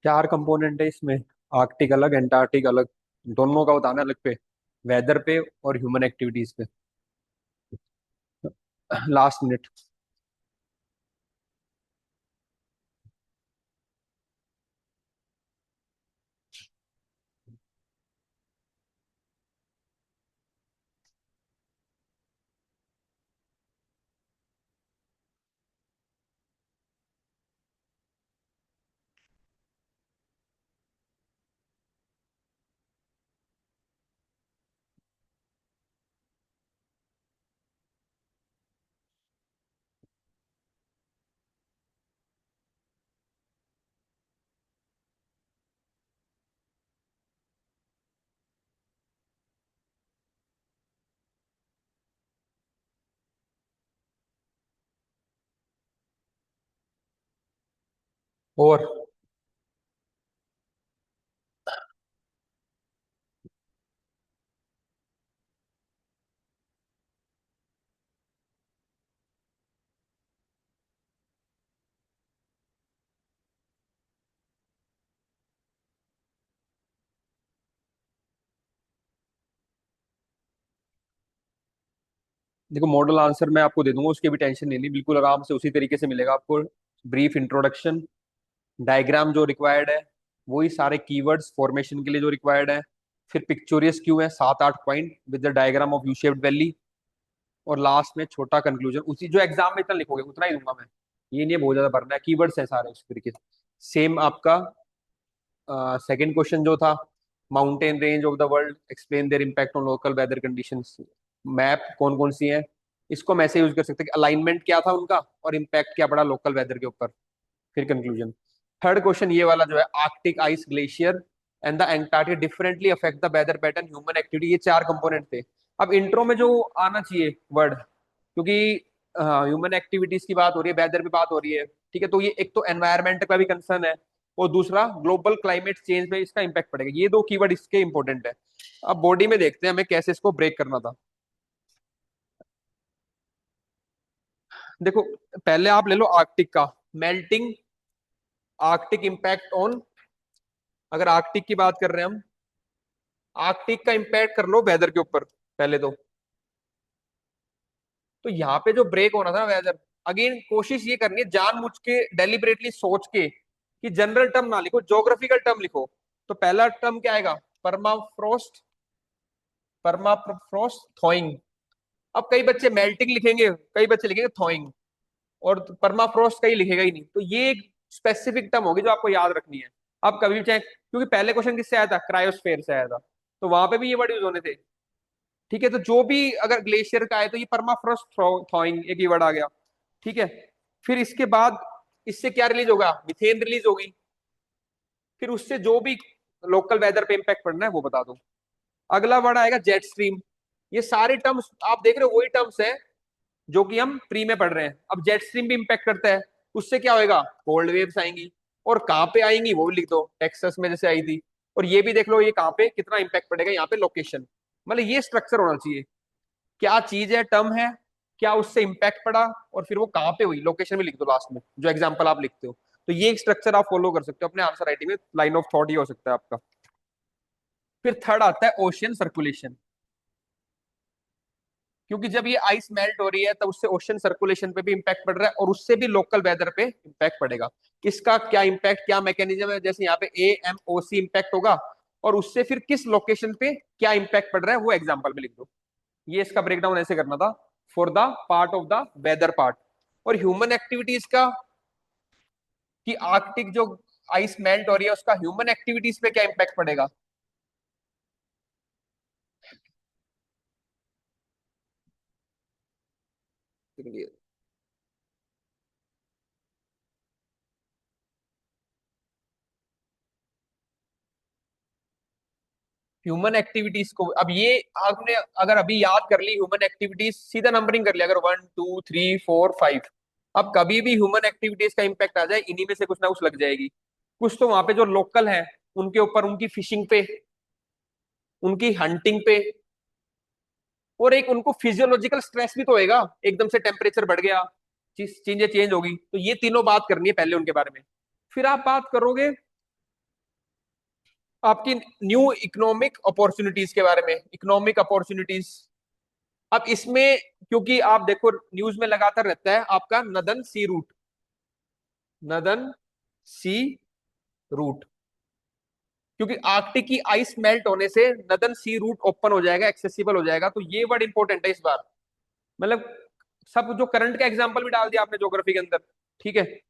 चार कंपोनेंट है इसमें, आर्कटिक अलग, एंटार्क्टिक अलग, दोनों का बताना अलग पे, वेदर पे और ह्यूमन एक्टिविटीज पे। Last minute. और देखो, मॉडल आंसर मैं आपको दे दूंगा, उसकी भी टेंशन नहीं ली, बिल्कुल आराम से उसी तरीके से मिलेगा आपको। ब्रीफ इंट्रोडक्शन, डायग्राम जो रिक्वायर्ड है, वही सारे कीवर्ड्स फॉर्मेशन के लिए जो रिक्वायर्ड है, फिर पिक्चोरियस क्यों है 7-8 point with the diagram of U shaped valley, और लास्ट में छोटा कंक्लूजन, उसी जो एग्जाम में इतना लिखोगे उतना ही दूंगा मैं। ये नहीं है बहुत ज्यादा भरना है, कीवर्ड्स है सारे उसी तरीके से। सेम आपका सेकंड क्वेश्चन जो था, mountain range of the world explain their impact on local weather conditions, map कौन कौन सी है, इसको हम ऐसे यूज कर सकते हैं कि अलाइनमेंट क्या था उनका और इम्पैक्ट क्या पड़ा लोकल वेदर के ऊपर, फिर कंक्लूजन। थर्ड क्वेश्चन ये वाला जो है, Arctic ice glacier and the Antarctic differently affect the weather pattern human activity, ये चार कंपोनेंट थे। अब इंट्रो में जो आना चाहिए वर्ड, क्योंकि ह्यूमन एक्टिविटीज की बात हो रही है, वेदर पे बात हो रही है, ठीक है, तो ये एक तो एनवायरमेंट का भी कंसर्न है, और दूसरा ग्लोबल क्लाइमेट चेंज पे इसका इम्पैक्ट पड़ेगा, ये दो कीवर्ड इसके इंपॉर्टेंट है। अब बॉडी में देखते हैं हमें कैसे इसको ब्रेक करना था। देखो, पहले आप ले लो आर्कटिक का, मेल्टिंग आर्कटिक इम्पैक्ट ऑन, अगर आर्कटिक की बात कर रहे हैं हम, आर्कटिक का इम्पैक्ट कर लो वेदर के ऊपर पहले तो यहाँ पे जो ब्रेक होना था वेदर, अगेन कोशिश ये करनी है जानबूझ के डेलिबरेटली सोच के कि जनरल टर्म ना लिखो, ज्योग्राफिकल टर्म लिखो। तो पहला टर्म क्या आएगा, परमाफ्रोस्ट, परमाफ्रोस्ट थॉइंग। अब कई बच्चे मेल्टिंग लिखेंगे, कई बच्चे लिखेंगे थॉइंग, और परमाफ्रोस्ट कहीं लिखेगा ही नहीं, तो ये एक स्पेसिफिक टर्म होगी जो आपको याद रखनी है। अब कभी भी चाहे, क्योंकि पहले क्वेश्चन किससे आया था, क्रायोस्फेयर से आया था, तो वहां पे भी ये वर्ड यूज होने थे। ठीक है, तो जो भी अगर ग्लेशियर का है तो ये परमाफ्रोस्ट थॉइंग एक ही वर्ड आ गया। ठीक है, फिर इसके बाद इससे क्या रिलीज होगा, मिथेन रिलीज होगी, फिर उससे जो भी लोकल वेदर पे इंपैक्ट पड़ना है वो बता दो। अगला वर्ड आएगा जेट स्ट्रीम। ये सारे टर्म्स आप देख रहे हो वही टर्म्स है जो कि हम प्री में पढ़ रहे हैं। अब जेट स्ट्रीम भी इंपैक्ट करता है, उससे क्या होएगा, कोल्ड वेव्स आएंगी, और कहाँ पे आएंगी वो भी लिख दो, टेक्सास में जैसे आई थी। और ये भी देख लो ये कहाँ पे कितना इंपैक्ट पड़ेगा, यहाँ पे लोकेशन, मतलब ये स्ट्रक्चर होना चाहिए, क्या चीज है, टर्म है, क्या उससे इंपैक्ट पड़ा, और फिर वो कहाँ पे हुई, लोकेशन में लिख दो लास्ट में जो एग्जाम्पल आप लिखते हो। तो ये एक स्ट्रक्चर आप फॉलो कर सकते हो अपने आंसर राइटिंग में, लाइन ऑफ थॉट ये हो सकता है आपका। फिर थर्ड आता है ओशियन सर्कुलेशन, क्योंकि जब ये आइस मेल्ट हो रही है तब उससे ओशन सर्कुलेशन पे भी इंपैक्ट पड़ रहा है, और उससे भी लोकल वेदर पे इंपैक्ट पड़ेगा। किसका क्या इंपैक्ट, क्या मैकेनिज्म है, जैसे यहाँ पे AMOC इंपैक्ट होगा, और उससे फिर किस लोकेशन पे क्या इंपैक्ट पड़ रहा है वो एग्जाम्पल में लिख दो। ये इसका ब्रेकडाउन ऐसे करना था for the part of the weather part. और ह्यूमन एक्टिविटीज का, कि आर्कटिक जो आइस मेल्ट हो रही है उसका ह्यूमन एक्टिविटीज पे क्या इंपैक्ट पड़ेगा। ह्यूमन एक्टिविटीज को, अब ये आपने अगर अभी याद कर ली ह्यूमन एक्टिविटीज, सीधा नंबरिंग कर लिया अगर 1 2 3 4 5, अब कभी भी ह्यूमन एक्टिविटीज का इंपैक्ट आ जाए इन्हीं में से कुछ ना कुछ लग जाएगी। कुछ तो वहां पे जो लोकल है उनके ऊपर, उनकी फिशिंग पे, उनकी हंटिंग पे, और एक उनको फिजियोलॉजिकल स्ट्रेस भी तो होएगा, एकदम से टेम्परेचर बढ़ गया, चीजें चेंज होगी, तो ये तीनों बात करनी है पहले उनके बारे में। फिर आप बात करोगे आपकी न्यू इकोनॉमिक अपॉर्चुनिटीज के बारे में, इकोनॉमिक अपॉर्चुनिटीज। अब इसमें क्योंकि आप देखो न्यूज में लगातार रहता है आपका नदन सी रूट, नदन सी रूट, क्योंकि आर्कटिक की आइस मेल्ट होने से नदन सी रूट ओपन हो जाएगा, एक्सेसिबल हो जाएगा, तो ये वर्ड इंपॉर्टेंट है इस बार। मतलब सब जो करंट का एग्जांपल भी डाल दिया आपने ज्योग्राफी के अंदर। ठीक है,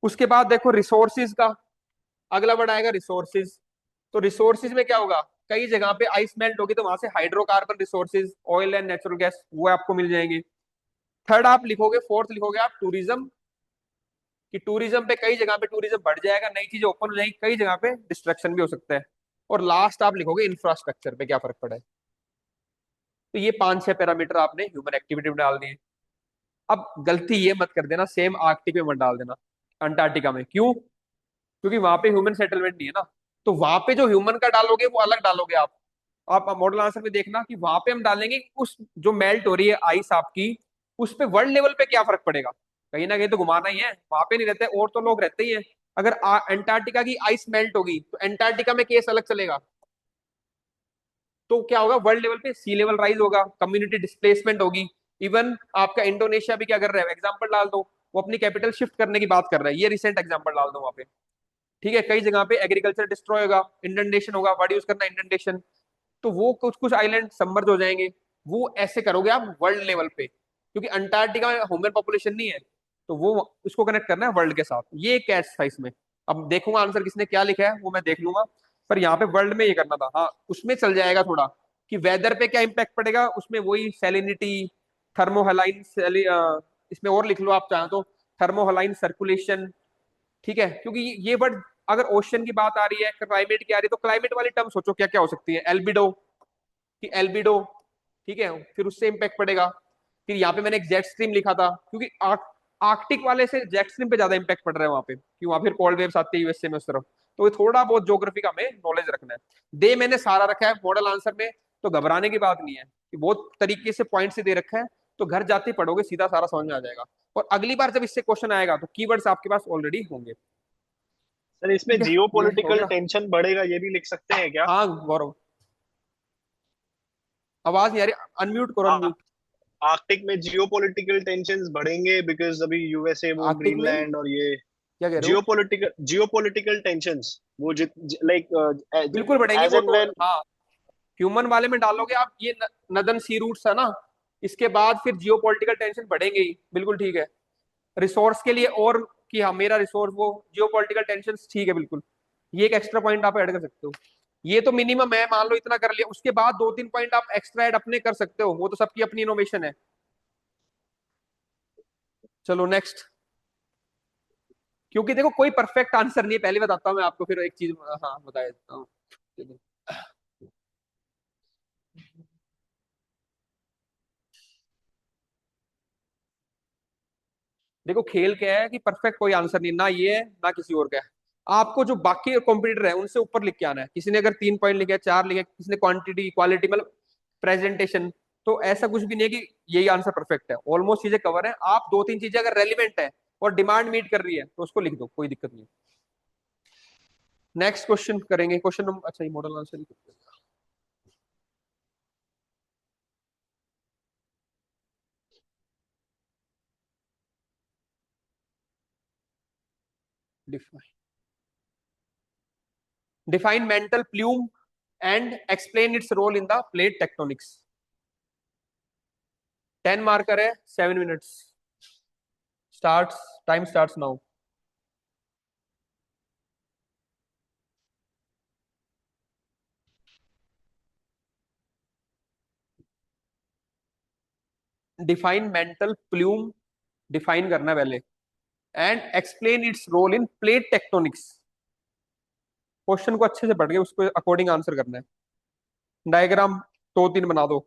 उसके बाद देखो रिसोर्सिस का, अगला वर्ड आएगा रिसोर्सिस। तो रिसोर्सिस में क्या होगा, कई जगह पे आइस मेल्ट होगी तो वहां से hydrocarbon resources, oil and natural gas, वो आपको मिल जाएंगे। थर्ड आप लिखोगे, फोर्थ लिखोगे आप टूरिज्म, कि टूरिज्म पे कई जगह पे टूरिज्म बढ़ जाएगा, नई चीजें ओपन हो जाएगी, कई जगह पे डिस्ट्रक्शन भी हो सकता है। और लास्ट आप लिखोगे इंफ्रास्ट्रक्चर पे क्या फर्क पड़ा है। तो ये 5-6 पैरामीटर आपने ह्यूमन एक्टिविटी में डाल दिए। अब गलती ये मत कर देना सेम आर्कटिक में मत डाल देना, अंटार्कटिका में, क्यों, क्योंकि वहां पे ह्यूमन सेटलमेंट नहीं है ना। तो वहां पे जो ह्यूमन का डालोगे वो अलग डालोगे आप मॉडल आंसर में देखना कि वहां पे हम डालेंगे कि उस जो मेल्ट हो रही है आइस आपकी, उस पे वर्ल्ड लेवल पे क्या फर्क पड़ेगा। कहीं ना कहीं तो घुमाना ही है, वहां पे नहीं रहते और तो लोग रहते ही हैं। अगर अंटार्कटिका की आइस मेल्ट होगी तो अंटार्कटिका में केस अलग चलेगा। तो क्या होगा, वर्ल्ड लेवल पे सी लेवल राइज होगा, कम्युनिटी डिस्प्लेसमेंट होगी। इवन आपका इंडोनेशिया भी क्या कर रहा है, एग्जाम्पल डाल दो, वो अपनी कैपिटल शिफ्ट करने की बात कर रहा है, ये रिसेंट एग्जाम्पल डाल दो वहां पे। ठीक है, कई जगह पे एग्रीकल्चर डिस्ट्रॉय होगा, इंडेंटेशन होगा, वर्ड यूज करना इंडेंटेशन। तो वो कुछ कुछ आइलैंड सबमर्ज हो जाएंगे। वो ऐसे करोगे आप वर्ल्ड लेवल पे, क्योंकि अंटार्कटिका में ह्यूमन पॉपुलेशन नहीं है। तो वो उसको कनेक्ट करना है वर्ल्ड के साथ, ये कैच था इसमें। अब देखूंगा आंसर किसने क्या लिखा है वो मैं देख लूंगा। पर यहाँ पे वर्ल्ड में ये करना था, हाँ उसमें चल जाएगा थोड़ा कि वेदर पे क्या इंपैक्ट पड़ेगा, उसमें वही सैलिनिटी, थर्मोहलाइन, इसमें और लिख लो आप चाहें तो, थर्मोहलाइन सर्कुलेशन। ठीक है, क्योंकि ये वर्ड, अगर ओशन की बात आ रही है, क्लाइमेट की आ रही है, तो क्लाइमेट वाली टर्म सोचो क्या क्या हो सकती है, एल्बिडो, कि एल्बिडो, ठीक है, फिर उससे इंपैक्ट पड़ेगा। फिर यहाँ पे मैंने एक जेट स्ट्रीम लिखा था, क्योंकि आर्कटिक वाले से जेट स्ट्रीम पे ज्यादा इंपैक्ट पड़ रहा है वहां पे, कि वहां फिर कोल्ड वेव्स आती है यूएसए में उस तरफ। तो ये थोड़ा बहुत ज्योग्राफी का हमें नॉलेज रखना है। दे मैंने सारा रखा है मॉडल आंसर में, तो घबराने की बात नहीं है, कि बहुत तरीके से पॉइंट से दे रखा है। तो घर जाते ही पढ़ोगे सीधा सारा समझ में आ जाएगा। और अगली बार जब इससे क्वेश्चन आएगा तो कीवर्ड्स आपके पास ऑलरेडी होंगे। सर इसमें ठीक है, जियो ये हो पॉलिटिकल गया। टेंशन बढ़ेगा ये भी लिख सकते हैं क्या? हाँ गौरव, आवाज नहीं आ रही, अनम्यूट करो, अनम्यूट। आर्कटिक में जियो पॉलिटिकल टेंशन बढ़ेंगे बिकॉज अभी यूएसए वो आर्कटिक में ग्रीनलैंड और ये क्या कह रहे हो? जियो पॉलिटिकल टेंशंस वो जित लाइक बिल्कुल बढ़ेंगे एज वो एंड तो, व्हेन। हाँ। ह्यूमन वाले में डालोगे आप ये नदन सी रूट्स है ना, इसके बाद फिर जियो पॉलिटिकल टेंशन बढ़ेंगे ही, बिल्कुल ठीक है। रिसोर्स के लिए और, कि हाँ मेरा रिसोर्स वो, जियो पॉलिटिकल टेंशन ठीक है बिल्कुल। ये एक एक्स्ट्रा पॉइंट आप ऐड कर सकते हो। ये तो मिनिमम है, मान लो इतना कर लिया, उसके बाद दो तीन पॉइंट आप एक्स्ट्रा ऐड अपने कर सकते हो, वो तो सबकी अपनी इनोवेशन है। चलो नेक्स्ट। क्योंकि देखो कोई परफेक्ट आंसर नहीं है, पहले बताता हूँ मैं आपको, फिर एक चीज हाँ बता देता हूँ। देखो खेल क्या है कि परफेक्ट कोई आंसर नहीं, ना ये है ना किसी और का है। आपको जो बाकी कॉम्पिटिटर है उनसे ऊपर लिख के आना है। किसी ने अगर 3 पॉइंट लिखे, 4 लिखे, किसी ने क्वांटिटी क्वालिटी मतलब प्रेजेंटेशन, तो ऐसा कुछ भी नहीं है कि यही आंसर परफेक्ट है। ऑलमोस्ट चीजें कवर है, आप दो तीन चीजें अगर रेलिवेंट है और डिमांड मीट कर रही है तो उसको लिख दो, कोई दिक्कत नहीं। नेक्स्ट क्वेश्चन करेंगे, क्वेश्चन नंबर, अच्छा ये मॉडल आंसर ही define, define mantle plume and explain its role in the plate tectonics. 10 marker है, 7 minutes, starts, time starts now. Define mantle plume, define करना है पहले, and explain its role in plate tectonics. Question को अच्छे से पढ़ के उसको अकॉर्डिंग आंसर करना है। डायग्राम दो तीन बना दो।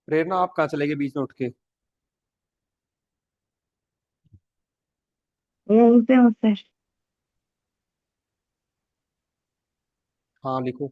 प्रेरणा आप कहाँ चले गए बीच में उठ के? यहीं पे हूँ सर। हाँ लिखो।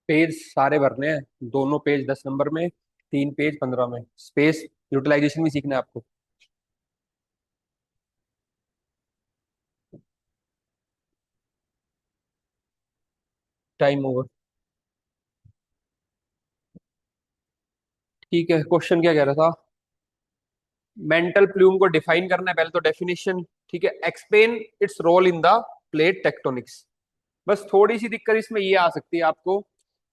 पेज सारे भरने हैं, दोनों पेज 10 नंबर में, 3 पेज 15 में। स्पेस यूटिलाइजेशन भी सीखना है आपको। Time over. ठीक है, क्वेश्चन क्या कह रहा था? मेंटल प्लूम को डिफाइन करना है पहले, तो डेफिनेशन। ठीक है, explain its role in the plate tectonics. बस थोड़ी सी दिक्कत इसमें ये आ सकती है आपको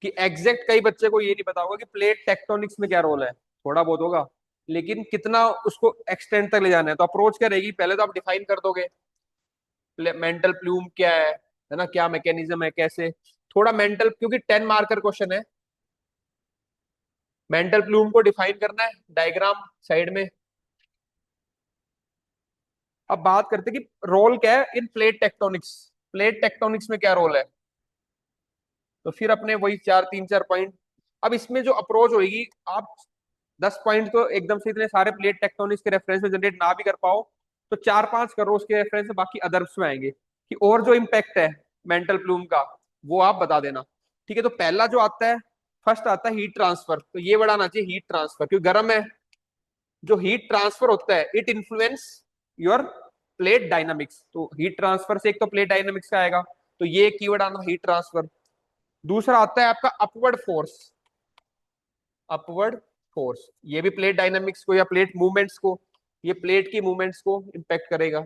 कि एग्जैक्ट, कई बच्चे को ये नहीं पता होगा कि प्लेट टेक्टोनिक्स में क्या रोल है। थोड़ा बहुत होगा, लेकिन कितना उसको एक्सटेंड तक ले जाना है। तो अप्रोच क्या रहेगी, पहले तो आप डिफाइन कर दोगे मेंटल प्लूम क्या है ना, क्या मैकेनिज्म है, कैसे। थोड़ा मेंटल, क्योंकि 10 मार्कर क्वेश्चन है, मेंटल प्लूम को डिफाइन करना है डायग्राम साइड में। अब बात करते हैं कि रोल क्या है इन प्लेट टेक्टोनिक्स। प्लेट टेक्टोनिक्स में क्या रोल है, तो फिर अपने वही 4 3 4 पॉइंट। अब इसमें जो अप्रोच होगी, आप 10 पॉइंट तो एकदम से इतने सारे प्लेट टेक्टोनिक्स के रेफरेंस में जनरेट ना भी कर पाओ, तो 4-5 करो उसके रेफरेंस में, बाकी अदर्स में आएंगे कि और जो इम्पैक्ट है मेंटल प्लूम का, वो आप बता देना। ठीक है, तो पहला जो आता है, फर्स्ट आता है हीट ट्रांसफर, तो ये बड़ा आना चाहिए हीट ट्रांसफर, क्योंकि गर्म है। जो हीट ट्रांसफर होता है it influence your plate dynamics, तो हीट ट्रांसफर से एक तो प्लेट डायनामिक्स का आएगा, तो ये कीवर्ड आना हीट ट्रांसफर। दूसरा आता है आपका अपवर्ड फोर्स, अपवर्ड फोर्स, ये भी प्लेट डायनामिक्स को या प्लेट मूवमेंट्स को, ये प्लेट की मूवमेंट्स को इम्पेक्ट करेगा।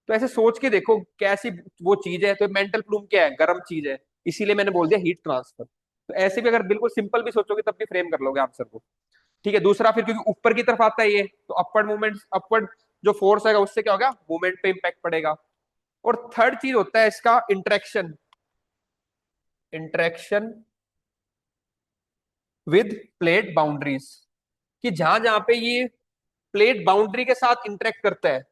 तो ऐसे सोच के देखो कैसी वो चीज है, तो मेंटल प्लूम क्या है, गर्म चीज है, इसीलिए मैंने बोल दिया हीट ट्रांसफर। तो ऐसे भी अगर बिल्कुल सिंपल भी सोचोगे तब भी फ्रेम कर लोगे आंसर को। ठीक है, दूसरा फिर क्योंकि ऊपर की तरफ आता है ये, तो अपवर्ड मूवमेंट, अपवर्ड जो फोर्स आएगा उससे क्या होगा, मूवमेंट पे इंपैक्ट पड़ेगा। और थर्ड चीज होता है इसका interaction, interaction with plate boundaries, कि जहां जहां पे ये प्लेट बाउंड्री के साथ इंटरेक्ट करता है,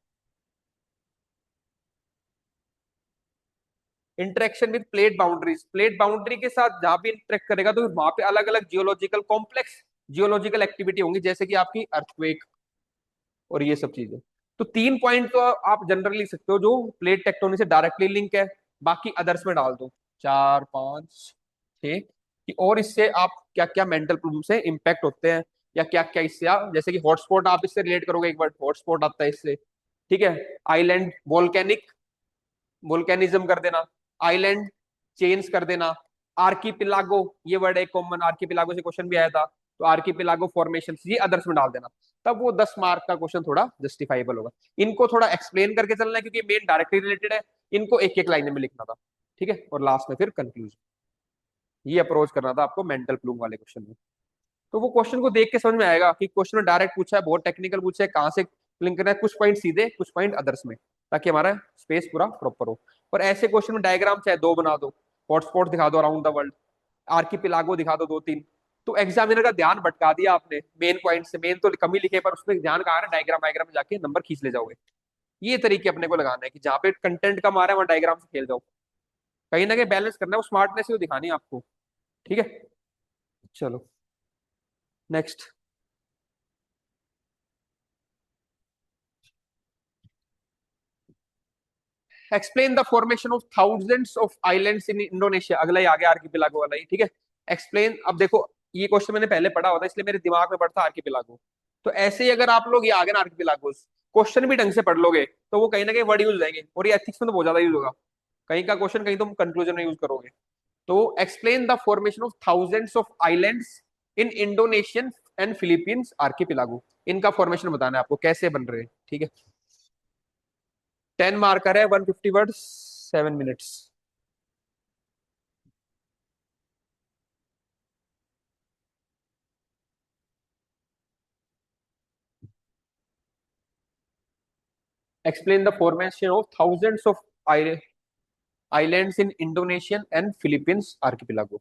interaction with plate boundaries, plate boundary के साथ जहां भी इंटरेक्ट करेगा तो वहां पे अलग अलग जियोलॉजिकल कॉम्प्लेक्स जियोलॉजिकल एक्टिविटी होंगी, जैसे कि आपकी अर्थक्वेक और ये सब चीजें। तो 3 पॉइंट तो आप जनरली लिख सकते हो जो प्लेट टेक्टोनिक से डायरेक्टली लिंक है, बाकी अदर्स में डाल दो 4, 5, 6 कि और इससे आप क्या क्या मेंटल प्रॉब्लम से इम्पैक्ट होते हैं, या क्या क्या इससे आप, जैसे कि हॉटस्पॉट आप इससे रिलेट करोगे, एक वर्ड हॉटस्पॉट आता है इससे। ठीक है, आइलैंड वोल्केनिक, वोल्केनिज्म कर देना, आइलैंड चेंज कर देना, आर्कीपिलागो, ये वर्ड एक कॉमन, आर्कीपिलागो से क्वेश्चन भी आया था, तो आर्कीपिलागो फॉर्मेशन ये अदर्स में डाल देना, तब वो 10 मार्क का क्वेश्चन थोड़ा जस्टिफाइबल होगा। इनको थोड़ा एक्सप्लेन करके चलना है क्योंकि मेन डायरेक्टली रिलेटेड है, इनको एक एक लाइन में लिखना था। ठीक है, और लास्ट में फिर कंक्लूजन, ये अप्रोच करना था आपको मेंटल प्लूम वाले क्वेश्चन में। तो वो क्वेश्चन को देख के समझ में आएगा कि क्वेश्चन में डायरेक्ट पूछा है, बहुत टेक्निकल पूछा है, कहाँ से लिंक करना है, कुछ पॉइंट सीधे कुछ पॉइंट अदर्स में, ताकि हमारा स्पेस पूरा प्रॉपर हो। और ऐसे क्वेश्चन में डायग्राम चाहे 2 बना दो, हॉटस्पॉट दिखा दो अराउंड द वर्ल्ड, आर्कीपिलागो दिखा दो 2-3, तो एग्जामिनर का ध्यान भटका दिया आपने मेन पॉइंट से, मेन तो कम ही लिखे पर उसमें ध्यान कहाँ है, डायग्राम वायग्राम में जाके नंबर खींच ले जाओगे। ये तरीके अपने को लगाना है कि जहाँ पे कंटेंट कम आ रहा है वहाँ डायग्राम से खेल जाओ, कहीं ना कहीं बैलेंस करना है, वो स्मार्टनेस ही दिखानी है आपको। ठीक है, चलो next. Explain the formation of thousands of islands in Indonesia, अगला ही आ गया आर्किपेलागो वाला ही। ठीक है, एक्सप्लेन, अब देखो ये क्वेश्चन मैंने पहले पढ़ा होता इसलिए मेरे दिमाग में पड़ता आर्किपेलागो। तो ऐसे ही अगर आप लोग ये आ गए ना आर्किपेलागोस, क्वेश्चन भी ढंग से पढ़ लोगे तो वो कहीं ना कहीं वर्ड यूज जाएंगे, और ये एथिक्स में तो बहुत ज्यादा यूज होगा, कहीं का क्वेश्चन कहीं तुम कंक्लूजन में यूज करोगे। तो explain the formation of thousands of islands in Indonesian and Philippines archipelago, इनका फॉर्मेशन बताना है आपको कैसे बन रहे हैं। ठीक है, 10 मार्कर है, 150 word, 7 minutes. Explain the formation of thousands of islands in Indonesian and Philippines archipelago.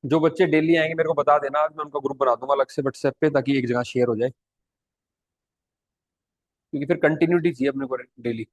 जो बच्चे डेली आएंगे मेरे को बता देना, आज मैं उनका ग्रुप बना दूंगा अलग से व्हाट्सएप पे, ताकि एक जगह शेयर हो जाए, क्योंकि फिर कंटिन्यूटी चाहिए अपने को डेली।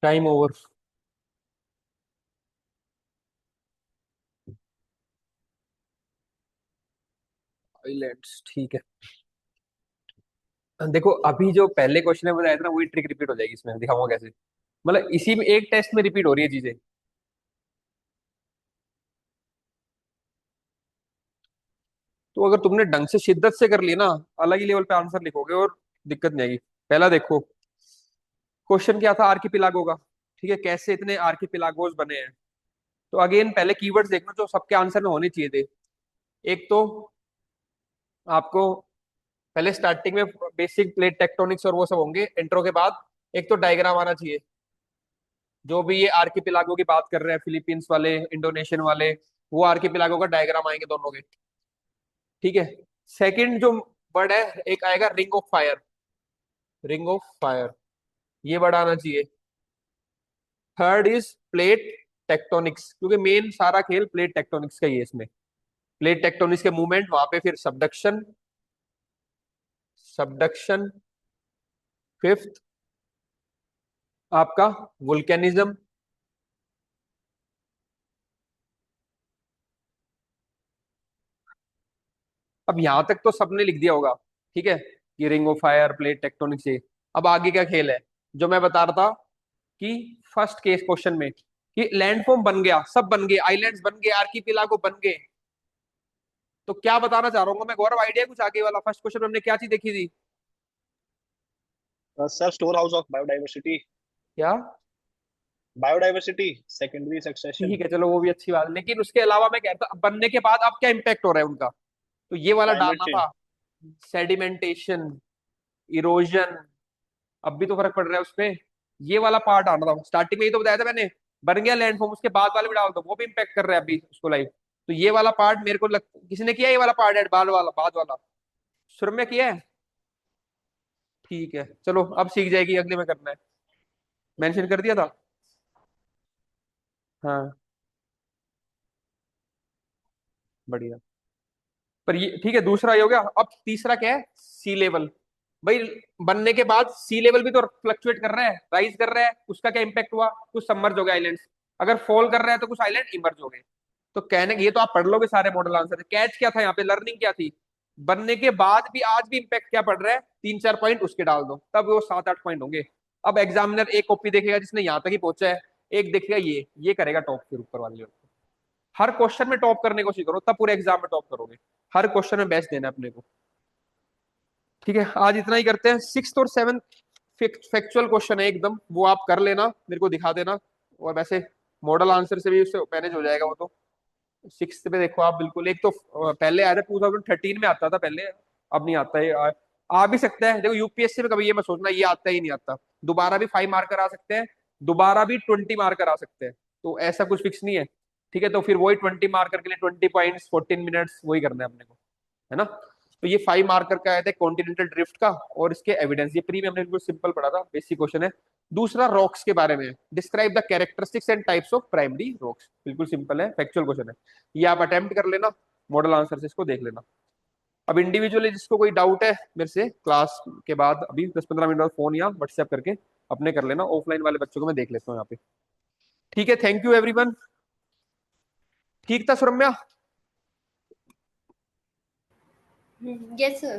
Time over. आइलैंड्स, ठीक है। देखो अभी जो पहले क्वेश्चन में बताया था ना, वही ट्रिक रिपीट हो जाएगी इसमें, दिखाऊंगा कैसे। मतलब इसी में एक टेस्ट में रिपीट हो रही है चीजें। तो अगर तुमने ढंग से शिद्दत से कर ली ना, अलग ही लेवल पे आंसर लिखोगे और दिक्कत नहीं आएगी। पहला देखो, क्वेश्चन क्या था आर्किपिलागो का। ठीक है, कैसे इतने आर्किपिलागोस बने हैं। तो अगेन पहले कीवर्ड्स देखना जो सबके आंसर में होने चाहिए थे। एक तो आपको पहले स्टार्टिंग में बेसिक प्लेट टेक्टोनिक्स और वो सब होंगे इंट्रो के बाद। एक तो डायग्राम आना चाहिए, जो भी ये आर्किपिलागो की बात कर रहे हैं, फिलीपींस वाले, इंडोनेशियन वाले, वो आर्किपिलागो का डायग्राम आएंगे दोनों के। ठीक है। सेकंड जो वर्ड है, एक आएगा ring of fire. Ring of fire, ये वर्ड आना चाहिए। थर्ड इज प्लेट टेक्टोनिक्स, क्योंकि मेन सारा खेल प्लेट टेक्टोनिक्स का ही है इसमें। प्लेट टेक्टोनिक्स के मूवमेंट, वहां पे फिर सबडक्शन। सबडक्शन। फिफ्थ आपका वुल्केनिज्म। अब यहां तक तो सबने लिख दिया होगा। ठीक है, कि ring of fire, plate tectonics से। अब आगे क्या खेल है, जो मैं बता रहा था कि फर्स्ट केस क्वेश्चन में कि लैंडफॉर्म बन गया, सब बन गए, आइलैंड्स बन गए, आर्कीपिलागो बन गए। तो क्या बताना चाह रहा हूँ मैं गौरव, आइडिया कुछ आगे वाला। फर्स्ट क्वेश्चन में हमने क्या चीज देखी थी? Sir store house of biodiversity. क्या? Biodiversity, secondary succession. ठीक है चलो, वो भी अच्छी बात है, लेकिन उसके अलावा मैं कहता बनने के बाद अब क्या इम्पैक्ट हो रहा है उनका, तो ये वाला क्लाइमेट डालना चेंज। था। सेडिमेंटेशन, इरोजन, अब भी तो फर्क पड़ रहा है उसपे। ये वाला पार्ट आना था स्टार्टिंग में, ही तो बताया था मैंने। बन गया लैंडफॉर्म, उसके बाद वाले भी डाल दो, वो भी इम्पैक्ट कर रहा है अभी उसको लाइव। तो ये वाला पार्ट मेरे को किसी ने किया ये वाला पार्ट ऐड, बाद वाला शुरू में किया है। ठीक है चलो, अब सीख जाएगी, अगले में करना है। मेंशन कर दिया था। हाँ, बढ़िया। पर ये ठीक है, दूसरा ये हो गया। अब तीसरा क्या है, सी लेवल। भाई बनने के बाद सी लेवल भी तो फ्लक्चुएट कर रहा है, राइज कर रहा है, उसका क्या इंपैक्ट हुआ, कुछ सबमर्ज हो गए आइलैंड्स। अगर फॉल कर रहा है तो कुछ आइलैंड इमर्ज हो गए। तो कहने ये तो आप पढ़ लोगे सारे मॉडल आंसर। कैच क्या था यहाँ पे, लर्निंग क्या थी? बनने के बाद भी आज भी इंपैक्ट क्या पड़ रहा है, 3-4 पॉइंट उसके डाल दो, तब वो 7-8 पॉइंट होंगे। अब एग्जामिनर एक कॉपी देखेगा जिसने यहाँ तक ही पहुंचा है, एक देखेगा ये करेगा टॉप फिर ऊपर वाले लेवल। हर क्वेश्चन में टॉप करने की कोशिश करो, तब पूरे एग्जाम में टॉप करोगे। हर क्वेश्चन में बेस्ट देना है अपने को। ठीक है, आज इतना ही करते हैं। सिक्स और सेवन फैक्चुअल क्वेश्चन है एकदम, वो आप कर लेना, मेरे को दिखा देना। और वैसे मॉडल आंसर से भी उससे मैनेज हो जाएगा वो तो। सिक्स पे देखो आप, बिल्कुल एक तो पहले आया था 2013 में आता था पहले, अब नहीं आता है। आ भी सकता है, देखो यूपीएससी में कभी ये मत सोचना ये आता ही नहीं आता। दोबारा भी 5 मार्कर आ सकते हैं, दोबारा भी 20 मार्कर आ सकते हैं। तो ऐसा कुछ फिक्स नहीं है। ठीक है, तो फिर वही 20 मार्कर के लिए 20 पॉइंट्स, 14 मिनट्स, वही करना है अपने को, है ना। तो ये 5 मार्कर का आया था कॉन्टिनेंटल ड्रिफ्ट का, और इसके एविडेंस, ये प्री में हमने बिल्कुल सिंपल पढ़ा था, बेसिक क्वेश्चन है। दूसरा रॉक्स के बारे में, describe the characteristics and types of primary rocks, बिल्कुल सिंपल है, फैक्चुअल क्वेश्चन है। ये आप अटेम्प्ट कर लेना, मॉडल आंसर से इसको देख लेना। अब इंडिविजुअली जिसको कोई डाउट है मेरे से क्लास के बाद, अभी 10-15 मिनट बाद फोन या व्हाट्सएप करके अपने कर लेना। ऑफलाइन वाले बच्चों को मैं देख लेता हूँ यहाँ पे। ठीक है, थैंक यू एवरीवन। ठीक था सुरम्या? Yes, sir.